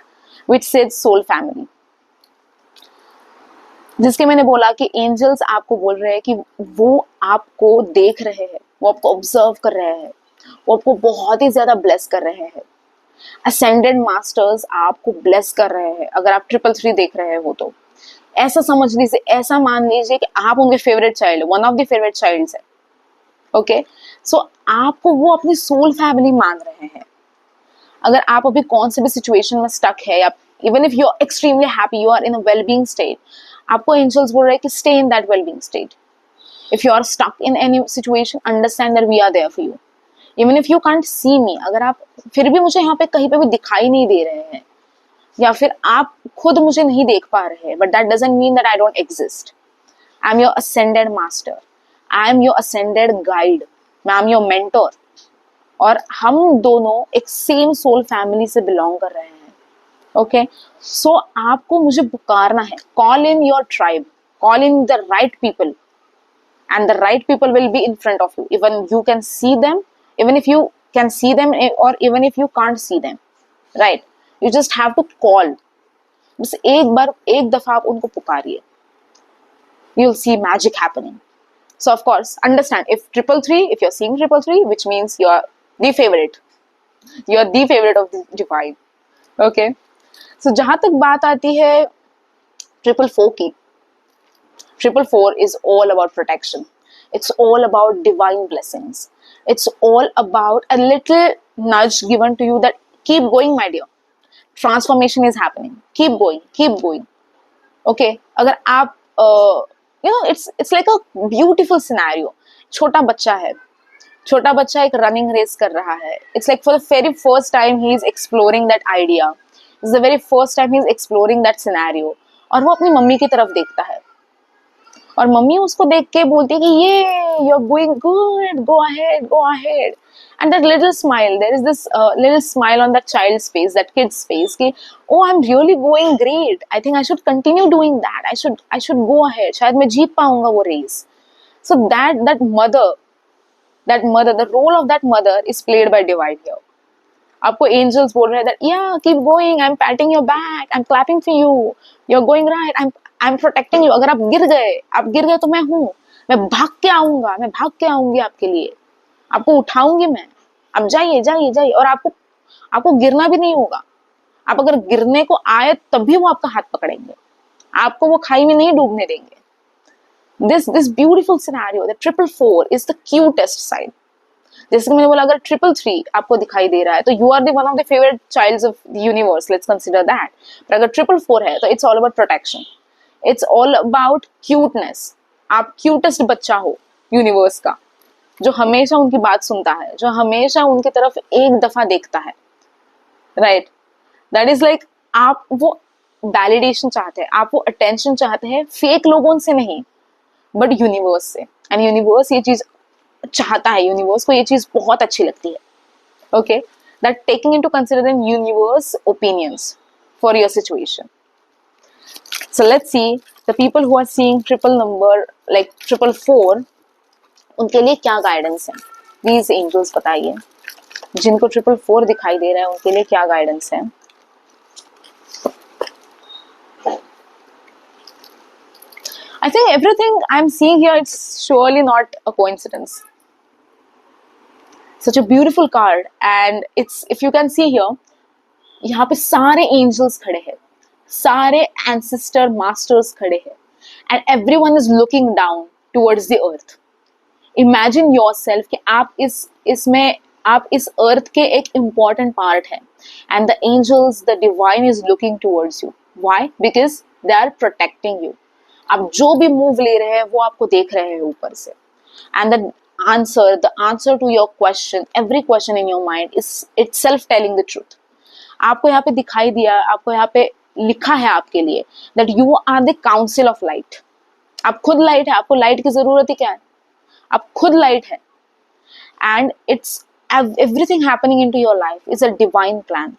which says soul family. जिसके मैंने बोला कि angels आपको बोल रहे हैं कि वो आपको देख रहे हैं, वो आपको ऑब्जर्व कर रहे हैं, वो आपको बहुत ही ज्यादा ब्लेस कर रहे हैं। असेंडेड मास्टर्स आपको ब्लेस कर रहे हैं। अगर आप 333 देख रहे हो तो ऐसा समझ लीजिए, ऐसा मान लीजिए कि आप उनके favourite child, one of the favourite childs है। ओके, सो आपको वो अपनी सोल फैमिली मान रहे हैं। अगर आप अभी कौन से भी सिचुएशन में स्टक है, या even if you are extremely happy, you are in a well being state, आपको एंजल्स बोल रहे हैं कि stay in that well being state. If you are stuck in any situation, understand that we are there for you. Even if you can't see me, अगर आप फिर भी मुझे यहाँ पे कहीं पे भी दिखाई नहीं दे रहे हैं, या फिर आप खुद मुझे नहीं देख पा रहे हैं, but that doesn't mean that I don't exist. I am your ascended master, I am your ascended guide, I am your mentor. और हम दोनों एक सेम सोल फैमिली से बिलोंग कर रहे हैं। ओके, सो आपको मुझे पुकारना है, call in your tribe, call in the right people, and the right people will be in front of you, even you can see them, even if you can see them, or even if you can't see them, right? You just have to call. बस एक बार, एक दफा आप उनको पुकारिए, you'll see magic happening. So of course, understand, if 333, if you're seeing 333, which means you're the favorite, you're the favorite of the divine. Okay, so जहां तक बात आती है 444 की, 444 is all about protection. It's all about divine blessings. It's all about a little nudge given to you that keep going, my dear. Transformation is happening. Keep going, keep going. Okay, अगर आप it's like a beautiful scenario. छोटा बच्चा है, छोटा बच्चा एक running race कर रहा है. It's like for the very first time he is exploring that idea. It's the very first time he is exploring that scenario. और वो अपनी मम्मी की तरफ देखता है, और मम्मी उसको देख के बोलती है कि ये you are going good, go ahead, go ahead. And that little smile, there is this little smile on that child's face, that kid's face कि oh I am really going great, I think I should continue doing that, I should go ahead, शायद मैं जीत पाऊंगा वो race. So that mother, the role of that mother is played by divine here. आपको angels बोल रहे हैं that या keep going, I am patting your back, I am clapping for you, you are going right, I am protecting you. अगर आप गिर गए तो मैं हूं, मैं भाग के आऊंगा, मैं भाग के आऊंगी आपके लिए, आपको उठाऊंगी मैं, आप जाइए जाइए जाइए. और आपको गिरना भी नहीं होगा. आप अगर गिरने को आए तब भी वो आपका हाथ पकड़ेंगे, आपको वो खाई में नहीं डूबने देंगे. This beautiful scenario, the 444 is the cutest side. जैसे कि मैंने बोला, अगर 333 आपको दिखाई दे रहा है तो you are the one of the favourite childs of the universe, let's consider that. पर अगर 444 है तो it's all about protection, it's all about cuteness. आप क्यूटेस्ट बच्चा हो यूनिवर्स का, जो हमेशा उनकी बात सुनता है, जो हमेशा उनकी तरफ एक दफा देखता है, राइट? दैट इज लाइक, आप वो वैलिडेशन चाहते हैं, आप वो अटेंशन चाहते हैं, फेक लोगों से नहीं बट यूनिवर्स से. एंड यूनिवर्स ये चीज चाहता है, यूनिवर्स को ये चीज बहुत अच्छी लगती है. Okay, that taking into consider universe opinions for your situation. So let's see the people who are seeing triple number like 444, उनके लिए क्या गाइडेंस है. प्लीज एंजल्स बताइए, जिनको 444 दिखाई दे रहा है उनके लिए क्या गाइडेंस है. I think everything I'm seeing here, it's surely not a coincidence. Such a beautiful card, and it's, if you can see here, यहाँ पे सारे angels खड़े हैं, सारे ancestor masters खड़े हैं, and everyone is looking down towards the earth. Imagine yourself कि आप इस earth के एक important part हैं, and the angels, the divine is looking towards you. Why? Because they are protecting you. आप जो भी मूव ले रहे हैं वो आपको देख रहे हैं ऊपर से. And the answer to your question, every question in your mind is itself telling the truth. आपको यहाँ पे दिखाई दिया, आपको यहाँ पे लिखा है आपके लिए that you are the council of light. आप खुद लाइट है, आपको लाइट की जरूरत ही क्या है, आप खुद लाइट है. And it's everything happening into your life is a divine plan.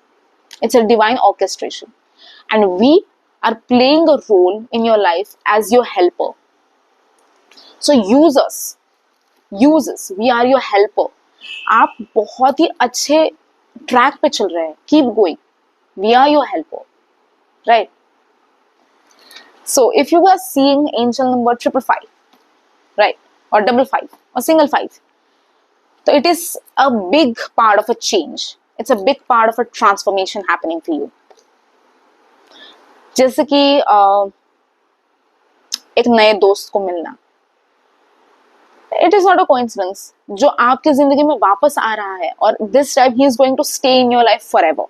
It's a divine orchestration, and we are playing a role in your life as your helper. So use us, we are your helper. आप बहुत ही अच्छे track पे चल रहे हैं, keep going, we are your helper, right? So if you are seeing angel number 555, right, or 55 or single 5, so it is a big part of a change. It's a big part of a transformation happening for you. जैसे कि एक नए दोस्त को मिलना, it is not a coincidence, जो आपकी जिंदगी में वापस आ रहा है, और this time he is going to stay in your life forever.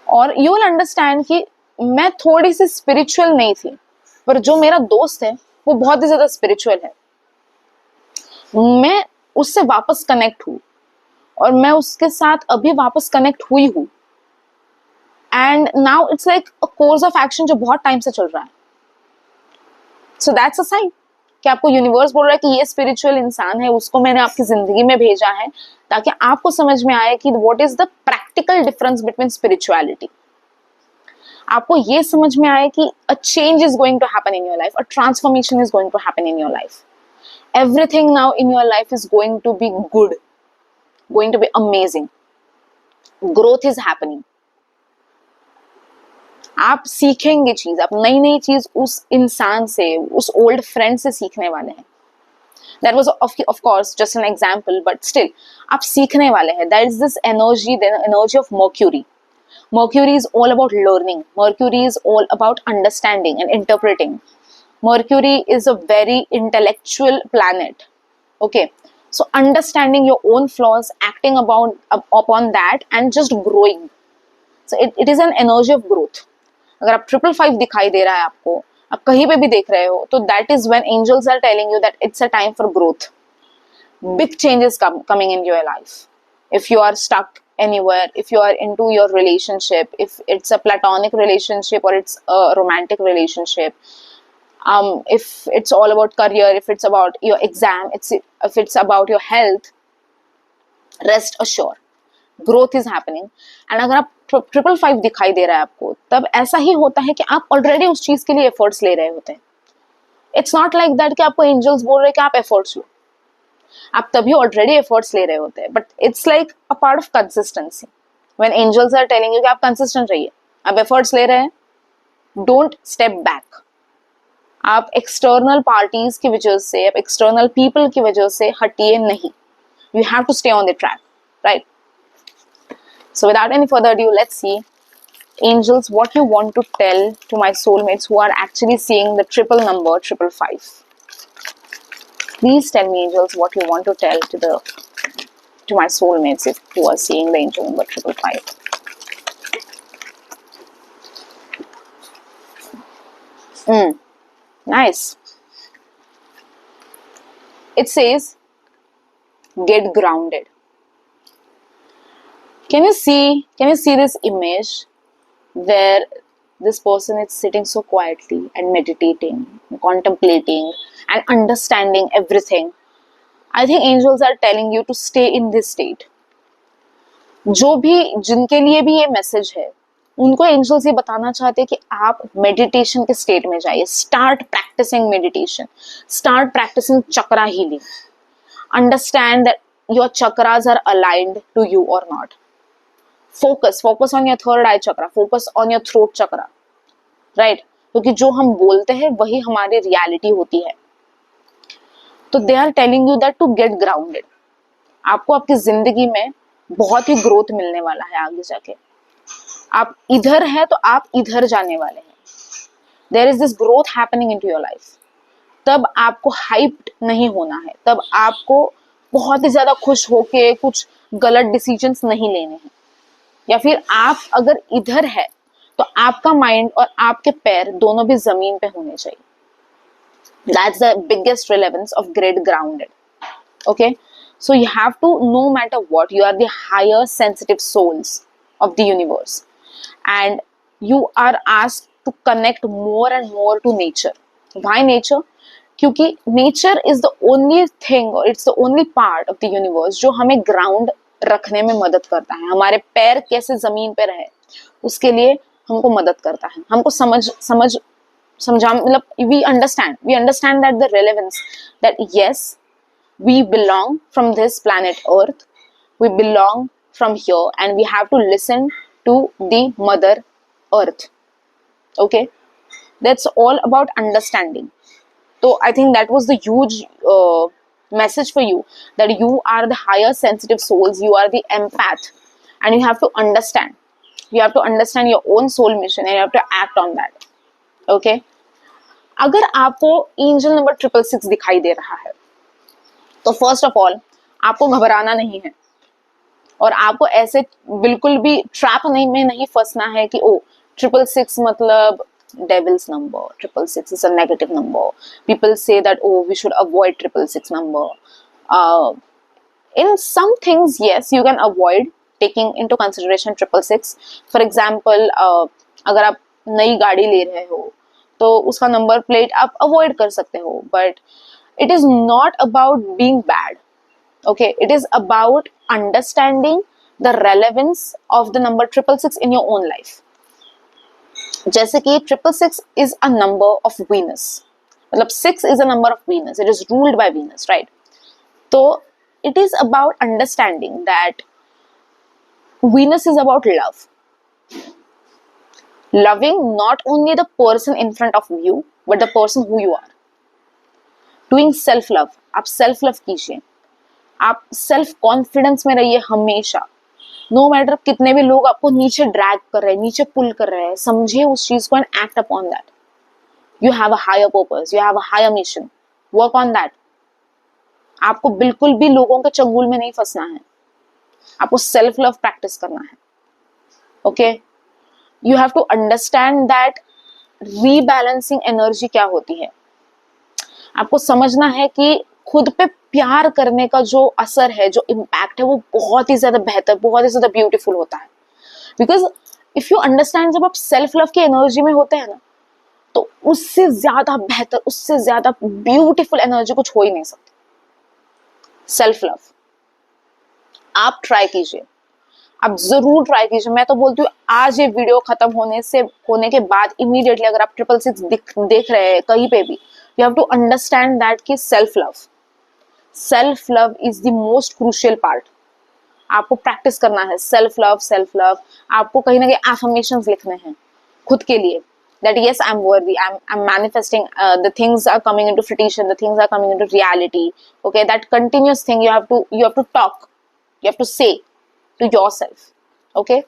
और यू विल अंडरस्टैंड कि मैं थोड़ी सी स्पिरिचुअल नहीं थी, पर जो मेरा दोस्त है वो बहुत ही ज्यादा स्पिरिचुअल है. मैं उससे वापस कनेक्ट हूँ, और मैं उसके साथ अभी वापस कनेक्ट हुई हूँ. And now it's like a course of action जो बहुत टाइम से चल रहा है. सो दैट्स अ साइन कि आपको यूनिवर्स बोल रहा है कि ये स्पिरिचुअल इंसान है, उसको मैंने आपकी जिंदगी में भेजा है ताकि आपको समझ में आए कि what is the practical difference between spirituality. आपको ये समझ में आए कि a change is going to happen in your life, a transformation is going to happen in your life. Everything now in your life is going to be good, going to be amazing. Growth is happening. आप सीखेंगे चीज, आप नई नई चीज उस इंसान से, उस ओल्ड फ्रेंड से सीखने वाले हैं. That was of course just an example, but still आप सीखने वाले हैं. That is this energy, the energy of Mercury. Mercury is all about learning. Mercury is all about understanding and interpreting. Mercury is a very intellectual planet. Okay, so understanding your own flaws, acting upon that, and just growing. So it is an energy of growth. अगर आप 555 दिखाई दे रहा है आपको, आप कहीं पे भी देख रहे हो, तो that is when angels are telling you that it's a time for growth. Big changes coming in your life. If you are stuck anywhere, if you are into your relationship, if it's a platonic relationship or it's a romantic relationship, if it's all about career, if it's about your exam, if it's about your health, rest assured, growth is happening. And अगर आप 555 दिखाई दे रहा है आपको, तब ऐसा ही होता है कि आप ऑलरेडी उस चीज के लिए एफर्ट्स ले रहे होते हैं. इट्स नॉट लाइक दैट कि आपको एंजल्स बोल रहे हैं कि आप एफर्ट्स लो, आप तभी ऑलरेडी एफर्ट्स ले रहे होते हैं. But it's like a part of consistency. When angels are telling you कि आप कंसिस्टेंट रहिए, आप एफर्ट्स ले रहे हैं, डोंट स्टेप बैक. आप एक्सटर्नल पार्टीज की वजह से, आप एक्सटर्नल पीपल की वजह से हटिए नहीं. You have to stay on the track, right? So without any further ado, let's see, angels, what you want to tell to my soulmates who are actually seeing the triple number 555. Please tell me, angels, what you want to tell to my soulmates who are seeing the angel number 555. Nice. It says, get grounded. Can you see this image where this person is sitting so quietly and meditating, contemplating and understanding everything? I think angels are telling you to stay in this state. जो भी, जिनके लिए भी ये message है, उनको angels ये बताना चाहते हैं कि आप मेडिटेशन के स्टेट में जाइए. Start practicing meditation, start practicing chakra healing. Understand that your chakras are aligned to you or not. Focus on your third eye chakra, focus on your throat chakra, right? क्योंकि जो हम बोलते हैं वही हमारी रियलिटी होती है. तो they are telling you that to get grounded. आपको आपकी जिंदगी में बहुत ही ग्रोथ मिलने वाला है आगे जाके. आप इधर है तो आप इधर जाने वाले हैं. There is this growth happening into your life. तब आपको हाइप्ड नहीं होना है, तब आपको बहुत ही ज्यादा खुश होके कुछ गलत डिसीजंस नहीं लेने हैं. या फिर आप अगर इधर है तो आपका माइंड और आपके पैर दोनों भी जमीन पे होने चाहिए. That's the biggest relevance of get grounded. Okay, so you have to, no matter what, you are the higher sensitive souls of the universe, and you are asked to connect more and more to nature. Why nature? क्योंकि nature is the only thing, or it's the only part of the universe जो हमें ground रखने में मदद करता है. हमारे पैर कैसे जमीन पे रहे, उसके लिए हमको मदद करता है. हमको समझा मतलब we understand that the relevance, that yes, we belong from this planet Earth, we belong from here, and we have to listen to the Mother Earth. Okay, that's all about understanding. So I think that was the huge message for you, that you are the higher sensitive souls, you are the empath, and you have to understand your own soul mission, and you have to act on that. Okay, अगर आपको angel number 666 दिखाई दे रहा है, तो first of all आपको घबराना नहीं है, और आपको ऐसे बिल्कुल भी ट्रैप में नहीं फंसना है कि ओ 666 मतलब devil's number, 666 is a negative number. People say that, oh, we should avoid 666 number. In some things, yes, you can avoid taking into consideration 666. For example, अगर आप नई गाड़ी ले रहे हो तो उसका नंबर प्लेट आप अवॉइड कर सकते हो, but it is not about being bad. Okay, it is about understanding the relevance of the number 666 in your own life. जैसे कि 666 is a number of Venus, मतलब 6 is a number of Venus, it is ruled by Venus, right? तो it is about understanding that Venus is about love, loving not only the person in front of you but the person who you are, doing self love, आप self love कीजिए, आप self confidence में रहिए हमेशा, no matter कितने भी लोग आपको नीचे ड्रैग कर रहे हैं, नीचे पुल कर रहे हैं, समझिए उस चीज को and act upon that. You have a higher purpose, you have a higher mission, work on that. आपको बिल्कुल भी लोगों के चंगुल में नहीं फंसना है, आपको सेल्फ लव प्रैक्टिस करना है. Okay, you have to understand that rebalancing energy क्या होती है. आपको समझना है कि खुद पे प्यार करने का जो असर है, जो इम्पैक्ट है, वो बहुत ही ज्यादा बेहतर, बहुत ही ज्यादा ब्यूटीफुल होता है. बिकॉज इफ यू अंडरस्टैंड, जब आप सेल्फ लव की एनर्जी में होते हैं ना, तो उससे ज्यादा बेहतर, उससे ज्यादा ब्यूटीफुल एनर्जी कुछ हो ही नहीं सकती. सेल्फ लव आप ट्राई कीजिए, आप जरूर ट्राई कीजिए. मैं तो बोलती हूँ आज ये वीडियो खत्म होने के बाद इमीडिएटली अगर आप 666 देख रहे हैं कहीं पे भी, you have to understand that कि self love is the most crucial part. आपको प्रैक्टिस करना है सेल्फ लव. आपको कहीं ना कहीं एफर्मेशंस लिखने हैं खुद के लिए, that yes, I'm worthy, I'm manifesting, the things are coming into fruition, the things are coming into reality. Okay, that continuous thing you have to talk, you have to say to yourself. Okay,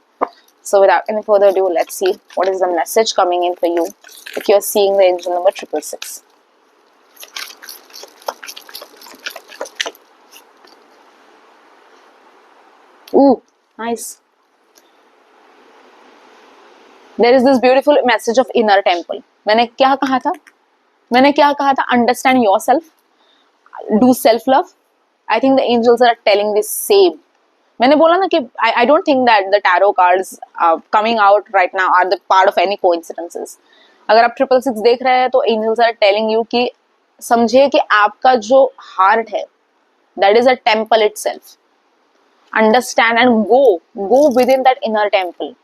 so without any further ado, let's see what is the message coming in for you if you're seeing the angel number 666. Ooh, nice. There is this beautiful message of inner temple. मैंने क्या कहा था? Understand yourself, do self love. I think the angels are telling this same. मैंने बोला ना कि I don't think that the tarot cards coming out right now are the part of any coincidences. अगर आप 666 देख रहे हैं तो angels are telling you कि समझिए कि आपका जो heart है, that is a temple itself. Understand and go within that inner temple.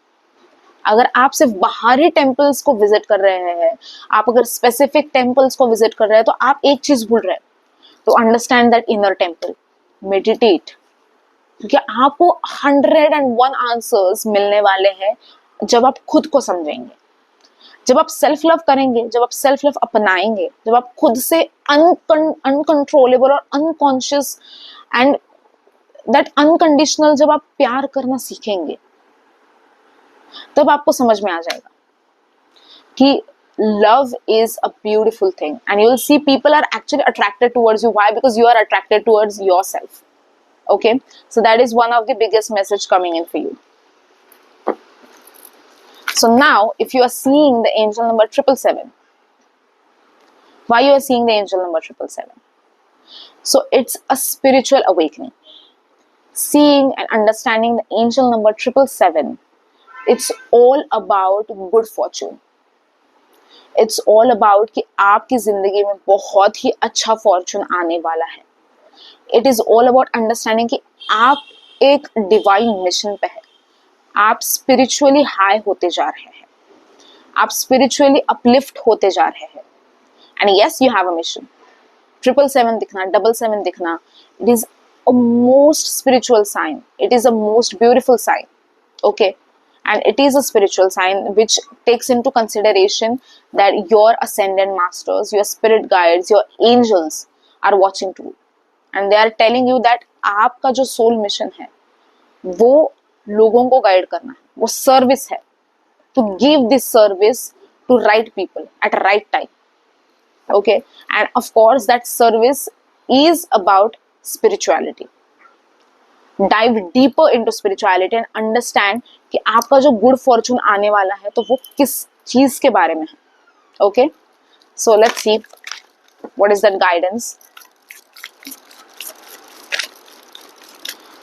अगर आप सिर्फ बाहरी टेम्पल्स को विजिट कर रहे हैं, आप अगर स्पेसिफिक टेम्पल्स को विजिट कर रहे हैं, तो आप एक चीज भूल रहे हैं. तो understand that inner temple, meditate, क्योंकि आपको 101 आंसर्स मिलने वाले हैं जब आप खुद को समझेंगे, जब आप सेल्फ लव करेंगे, जब आप सेल्फ लव अपनाएंगे, जब आप खुद से अनकंट्रोलेबल और अनकॉन्शियस एंड दैट अनकंडीशनल जब आप प्यार करना सीखेंगे, तब आपको समझ में आ जाएगा कि love is a beautiful thing and you will see people are actually attracted towards you. Why? Because you are attracted towards yourself. Okay, so that is one of the biggest message coming in for you. So now if you are seeing the angel number 777, why you are seeing the angel number 777? So it's a spiritual awakening. Seeing and understanding the angel number 777, it's all about good fortune. It's all about कि आपकी जिंदगी में बहुत ही अच्छा Fortune आने वाला है. It is all about understanding कि आप एक डिवाइन मिशन पे है, आप स्पिरिचुअली हाई होते जा रहे हैं, आप स्पिरिचुअली अपलिफ्ट होते जा रहे हैं. And yes, you have a mission. 777 दिखना, 77 दिखना, it is a most spiritual sign. It is a most beautiful sign. Okay. And it is a spiritual sign which takes into consideration that your ascended masters, your spirit guides, your angels are watching too. And they are telling you that आपका जो soul mission है, वो लोगों को guide करना है, वो service है. To give this service to right people at a right time. Okay. And of course that service is about spirituality. Dive deeper into spirituality and understand कि आपका जो good fortune आने वाला है, तो वो किस चीज के बारे में है. Okay, so let's see what is that guidance.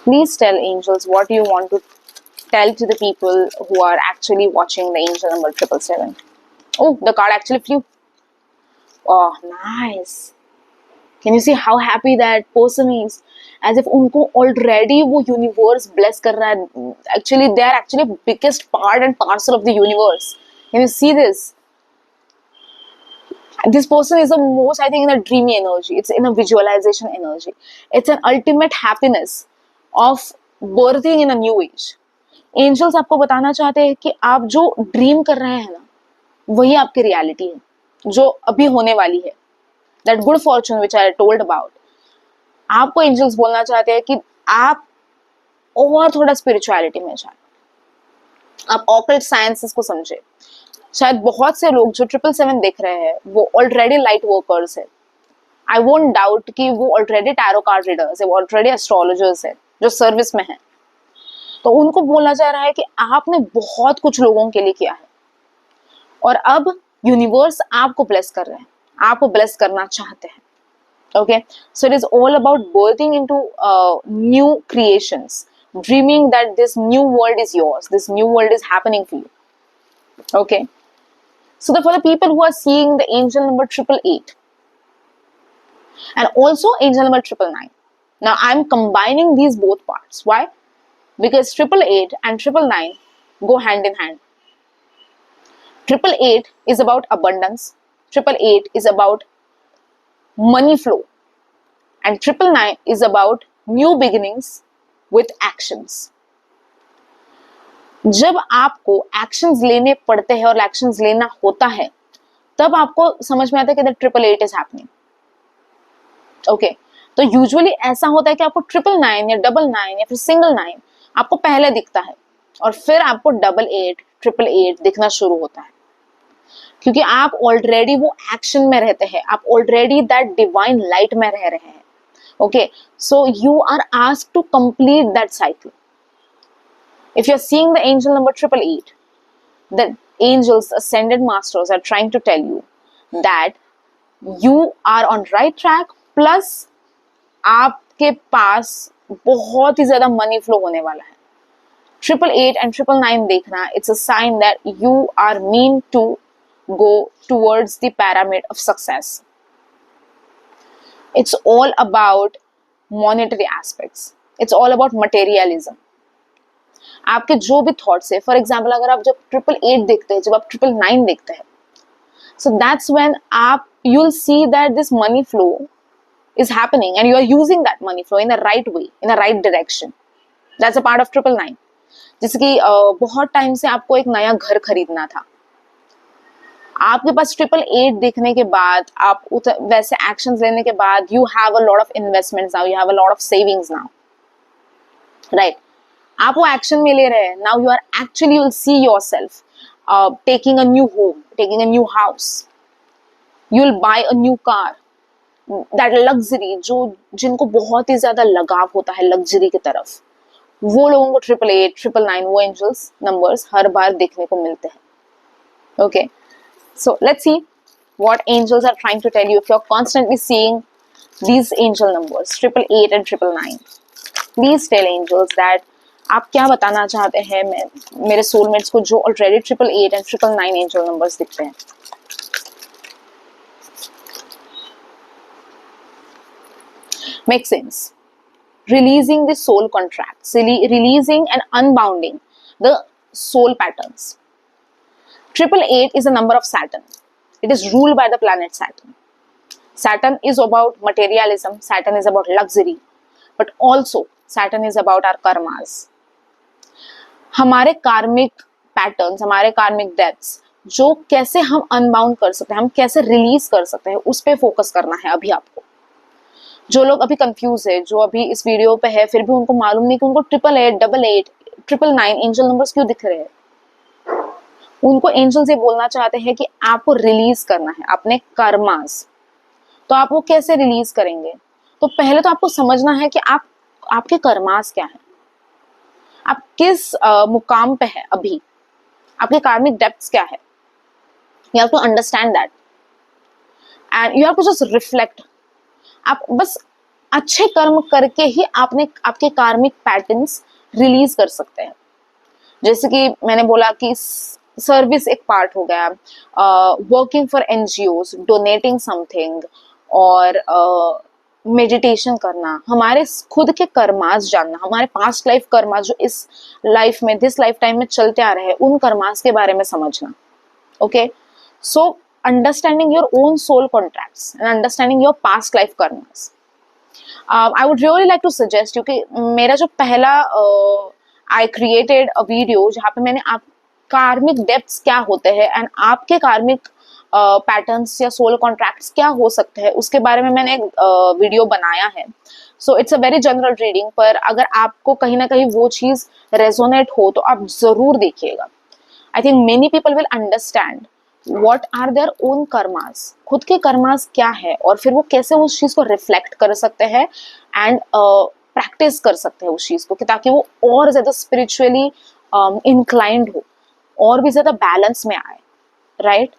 Please tell angels what you want to tell to the people who are actually watching the angel number 777. Oh, the card actually flew. Oh, nice. Can you see how happy that person is? As if उनको already वो universe bless कर रहा है. Actually, they are actually biggest part and parcel of the universe. Can you see this? This person is the most, I think, in a dreamy energy. It's in a visualization energy. It's an ultimate happiness of birthing in a new age. Angels आपको बताना चाहते हैं कि आप जो dream कर रहे हैं ना, वही आपकी रियलिटी है, जो अभी होने वाली है. That good Fortune which I told about. आपको एंजल्स बोलना चाहते हैं कि आप और थोड़ा स्पिरिचुअलिटी में जाए, आप ऑकल्ट साइंसेस को समझे. शायद बहुत से लोग जो 777 देख रहे हैं वो ऑलरेडी लाइट वर्कर्स है. आई वोंट डाउट कि वो ऑलरेडी टैरो कार्ड रीडर्स है, वो ऑलरेडी एस्ट्रोलॉजर्स है जो सर्विस में है. तो उनको बोला जा रहा है कि आपने बहुत कुछ लोगों के लिए किया है और अब यूनिवर्स आपको ब्लेस कर रहे हैं, आपको ब्लेस करना चाहते हैं. Okay, so it is all about berthing into new creations, dreaming that this new world is yours, this new world is happening for you. Okay, so for the people who are seeing the angel number 888 and also angel number 999, now I'm combining these both parts. Why? Because 888 and 999 go hand in hand. 888 is about abundance, 888 is about money flow, and 999 is about new beginnings with actions. जब आपको actions लेने पड़ते हैं और actions लेना होता है, तब आपको समझ में आता है कि द 888 इज हैपनिंग. ओके, तो यूजुअली ऐसा होता है कि आपको 999 या 99 या फिर सिंगल 9 आपको पहले दिखता है और फिर आपको 88 888 दिखना शुरू होता है, क्योंकि आप ऑलरेडी वो एक्शन में रहते हैं, आप ऑलरेडी दैट डिवाइन लाइट में रह रहे हैं. Okay, so you are asked to complete that cycle. If you're seeing the angel number 888, the angels, ascended masters are trying to tell you that you are on right track, plus आपके पास बहुत ही ज़्यादा money flow होने वाला है. 888 and 999 देखना, it's a sign that you are meant to go towards the pyramid of success. It's all about monetary aspects. It's all about materialism. आपके जो भी थॉट्स है, फॉर एग्जाम्पल अगर आप जब 888 देखते हैं, जब आप 999 देखते हैं, सो दैट्स व्हेन आप you will see that this money flow is happening and you are using that money flow in a right way, in a right direction. That's a part of 999. जैसे कि बहुत time से आपको एक नया घर खरीदना था, आपके पास 888 देखने के बाद, आप वैसे एक्शंस लेने के बाद, you have a lot of investments now, you have a lot of savings now, right. आप वो एक्शन में ले रहे हैं. Now you are actually, you will see yourself taking a new home, taking a new house, you will buy a new car. That luxury, जो जिनको बहुत ही ज्यादा लगाव होता है लग्जरी की तरफ, वो लोगों को 888 999 वो एंजल्स नंबर्स हर बार देखने को मिलते हैं. Okay, so let's see what angels are trying to tell you. If you're constantly seeing these angel numbers 888 and 999, please tell angels that आप क्या बताना चाहते हैं मेरे सोलमेट्स को जो ऑलरेडी 888 एंड 999 एंजल नंबर्स दिखते हैं. Makes sense. Releasing the soul contracts, releasing and unbounding the soul patterns. 888 is a number of Saturn. It is ruled by the planet Saturn. Saturn is about materialism, Saturn is about luxury, but also Saturn is about our karmas. हमारे कार्मिक patterns, हमारे कार्मिक depths, जो कैसे हम unbound कर सकते हैं, हम कैसे रिलीज कर सकते हैं, उस पर फोकस करना है अभी आपको. जो लोग अभी कंफ्यूज है, जो अभी इस वीडियो पे है, फिर भी उनको मालूम नहीं कि उनको 888 88 999 एंजल नंबर्स क्यों दिख रहे हैं, उनको एंजल्स ये बोलना चाहते हैं कि आपको रिलीज करना है अपने कर्मास. तो आप वो कैसे रिलीज करेंगे? तो पहले तो आपको समझना है कि आपके कर्मास क्या है, आप किस मुकाम पे है अभी, आपके कार्मिक डेप्थ्स क्या है. You have to understand that and you have to just reflect. आप बस अच्छे कर्म करके ही आपके कार्मिक पैटर्न्स रिलीज कर सकते हैं. जैसे कि मैंने बोला कि सर्विस एक पार्ट हो गया, working for NGOs, donating something, और मेडिटेशन करना, हमारे खुद के कर्मास जानना, हमारे पास्ट लाइफ कर्मास जो इस लाइफ में, दिस लाइफ टाइम में चलते आ रहे हैं, उन कर्मास के बारे में समझना. Okay, so understanding your own soul contracts and understanding your past life karmas. I would really like to suggest you कि मेरा जो पहला I created a video जहाँ पे मैंने आप कार्मिक डेप्थ्स क्या होते हैं एंड आपके कार्मिक पैटर्न्स या सोल कॉन्ट्रैक्ट्स क्या हो सकते हैं उसके बारे में मैंने एक वीडियो बनाया है. So it's a very general reading, पर अगर आपको कहीं ना कहीं वो चीज़ रेजोनेट हो तो आप ज़रूर देखिएगा. I think many people will understand what are their own karmas, खुद के कर्मास क्या है और फिर वो कैसे उस चीज़ को रिफ्लेक्ट कर सकते हैं एंड प्रैक्टिस कर सकते हैं उस चीज़ को, कि ताकि वो और ज़्यादा स्पिरिचुअली इंक्लाइंड हो, और भी ज़्यादा बैलेंस में आए, राइट?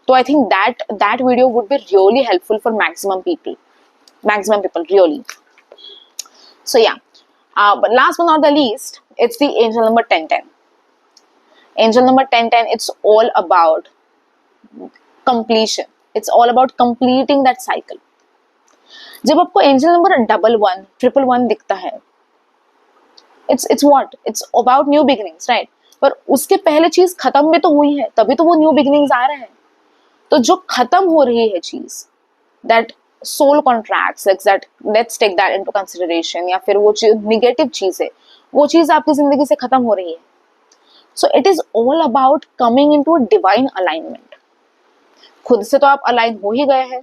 तो आई think that video would be really helpful for maximum people really. So yeah, but last but not the least, it's the angel number 1010. Angel number 1010, it's all about completion. It's all about completing that cycle. जब आपको angel number 11, 111 दिखता है, it's what? It's about new beginnings, right? पर उसके पहले चीज खत्म भी तो हुई है, तभी तो वो न्यू बिगिनिंग्स आ रहे हैं. तो जो खत्म हो रही है चीज, that soul contracts like that, let's take that into consideration, या फिर वो चीज निगेटिव चीज है, वो चीज आपकी जिंदगी से खत्म हो रही है. So it is all about coming into a divine alignment. खुद से तो आप अलाइन हो ही गए हैं,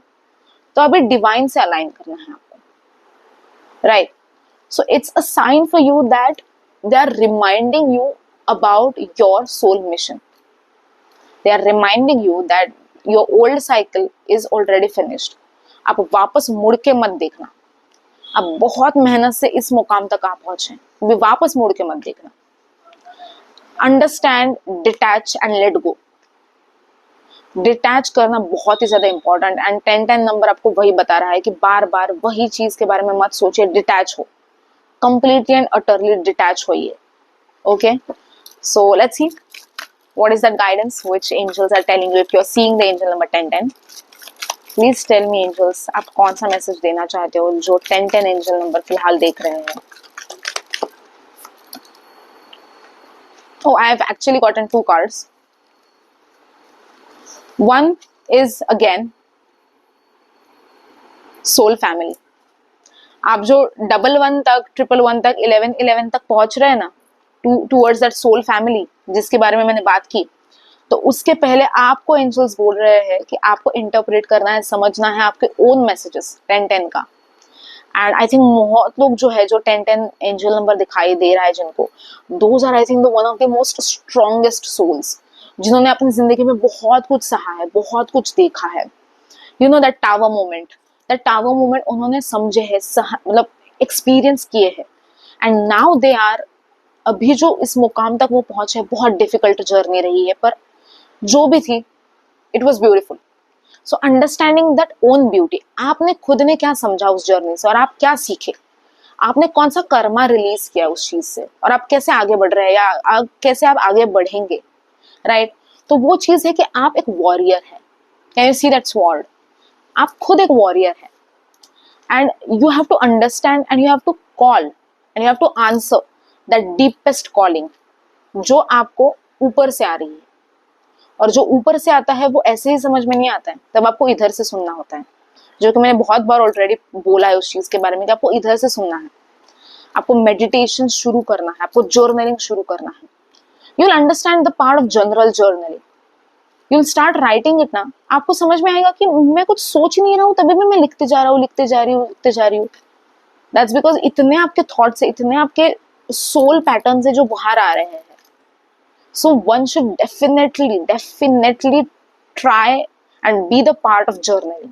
तो अभी डिवाइन से अलाइन करना है आपको, right? So it's a sign for you that they are reminding you about your soul mission. They are reminding you that your old cycle is already finished. आप वापस मुड़ के मत देखना. आप बहुत मेहनत से इस मुकाम तक आप पहुंचे, भी वापस मुड़ के मत देखना. Understand, detach and let go. Detach करना बहुत ही ज्यादा इंपॉर्टेंट, एंड 1010 नंबर आपको वही बता रहा है कि बार बार वही चीज के बारे में मत सोचिए. डिटैच हो, कंप्लीटली एंड अटरली डिटैच होइए. Okay, so let's see what is that guidance which angels are telling you if you're seeing the angel number 1010. Please tell me angels, आप कौन सा मैसेज देना चाहते हो जो 1010 एंजल नंबर फिलहाल देख रहे हैं. Oh, I have actually gotten 2 cards. One is again soul family. आप जो 11 तक, 111 तक, 11 तक पहुंच रहे हैं ना, towards that soul family जिसके बारे में मैंने बात की, तो उसके पहले आपको एंजल्स बोल रहे हैं कि आपको इंटरप्रेट करना है, समझना है आपके ओन मैसेजेस 1010 का. एंड आई थिंक बहुत लोग जो है, जो 1010 एंजल नंबर दिखाई दे रहा है जिनको, those are I think one of the most strongest souls, जिन्होंने अपनी जिंदगी में बहुत कुछ सहा है, बहुत कुछ देखा है. You know that tower moment उन्होंने समझे है, मतलब एक्सपीरियंस किए हैं. एंड नाउ दे आर, अभी जो इस मुकाम तक वो पहुंचे, बहुत डिफिकल्ट जर्नी रही है, पर जो भी थी it was beautiful. So understanding that own beauty, आपने खुद ने क्या समझा उस जर्नी से और आप क्या सीखे, आपने कौन सा कर्मा रिलीज किया उस चीज से, और आप कैसे आगे बढ़ रहे हैं या कैसे आप आगे बढ़ेंगे, राइट? तो वो चीज है कि आप एक वॉरियर है. Can you see that sword? आप खुद एक वॉरियर है, and you have to understand and you have to call and you have to answer that deepest calling जो आपको ऊपर से आ रही है. और जो ऊपर से आता है वो ऐसे ही समझ में नहीं आता है, तब आपको इधर से सुनना होता है, जो कि मैंने बहुत बार ऑलरेडी बोला है उस चीज के बारे में कि आपको इधर से सुनना है, आपको मेडिटेशन शुरू करना है, आपको जर्नलिंग शुरू करना है. You will understand the part of general journaling, you will start writing it ना. आपको समझ में आएगा कि मैं कुछ सोच नहीं रहा हूँ, तभी भी मैं लिखते जा रहा हूँ. दैट्स बिकॉज इतने आपके थॉट्स से, इतने आपके सोल पैटर्न से जो बाहर आ रहे हैं. So one should definitely try and be the part of journaling.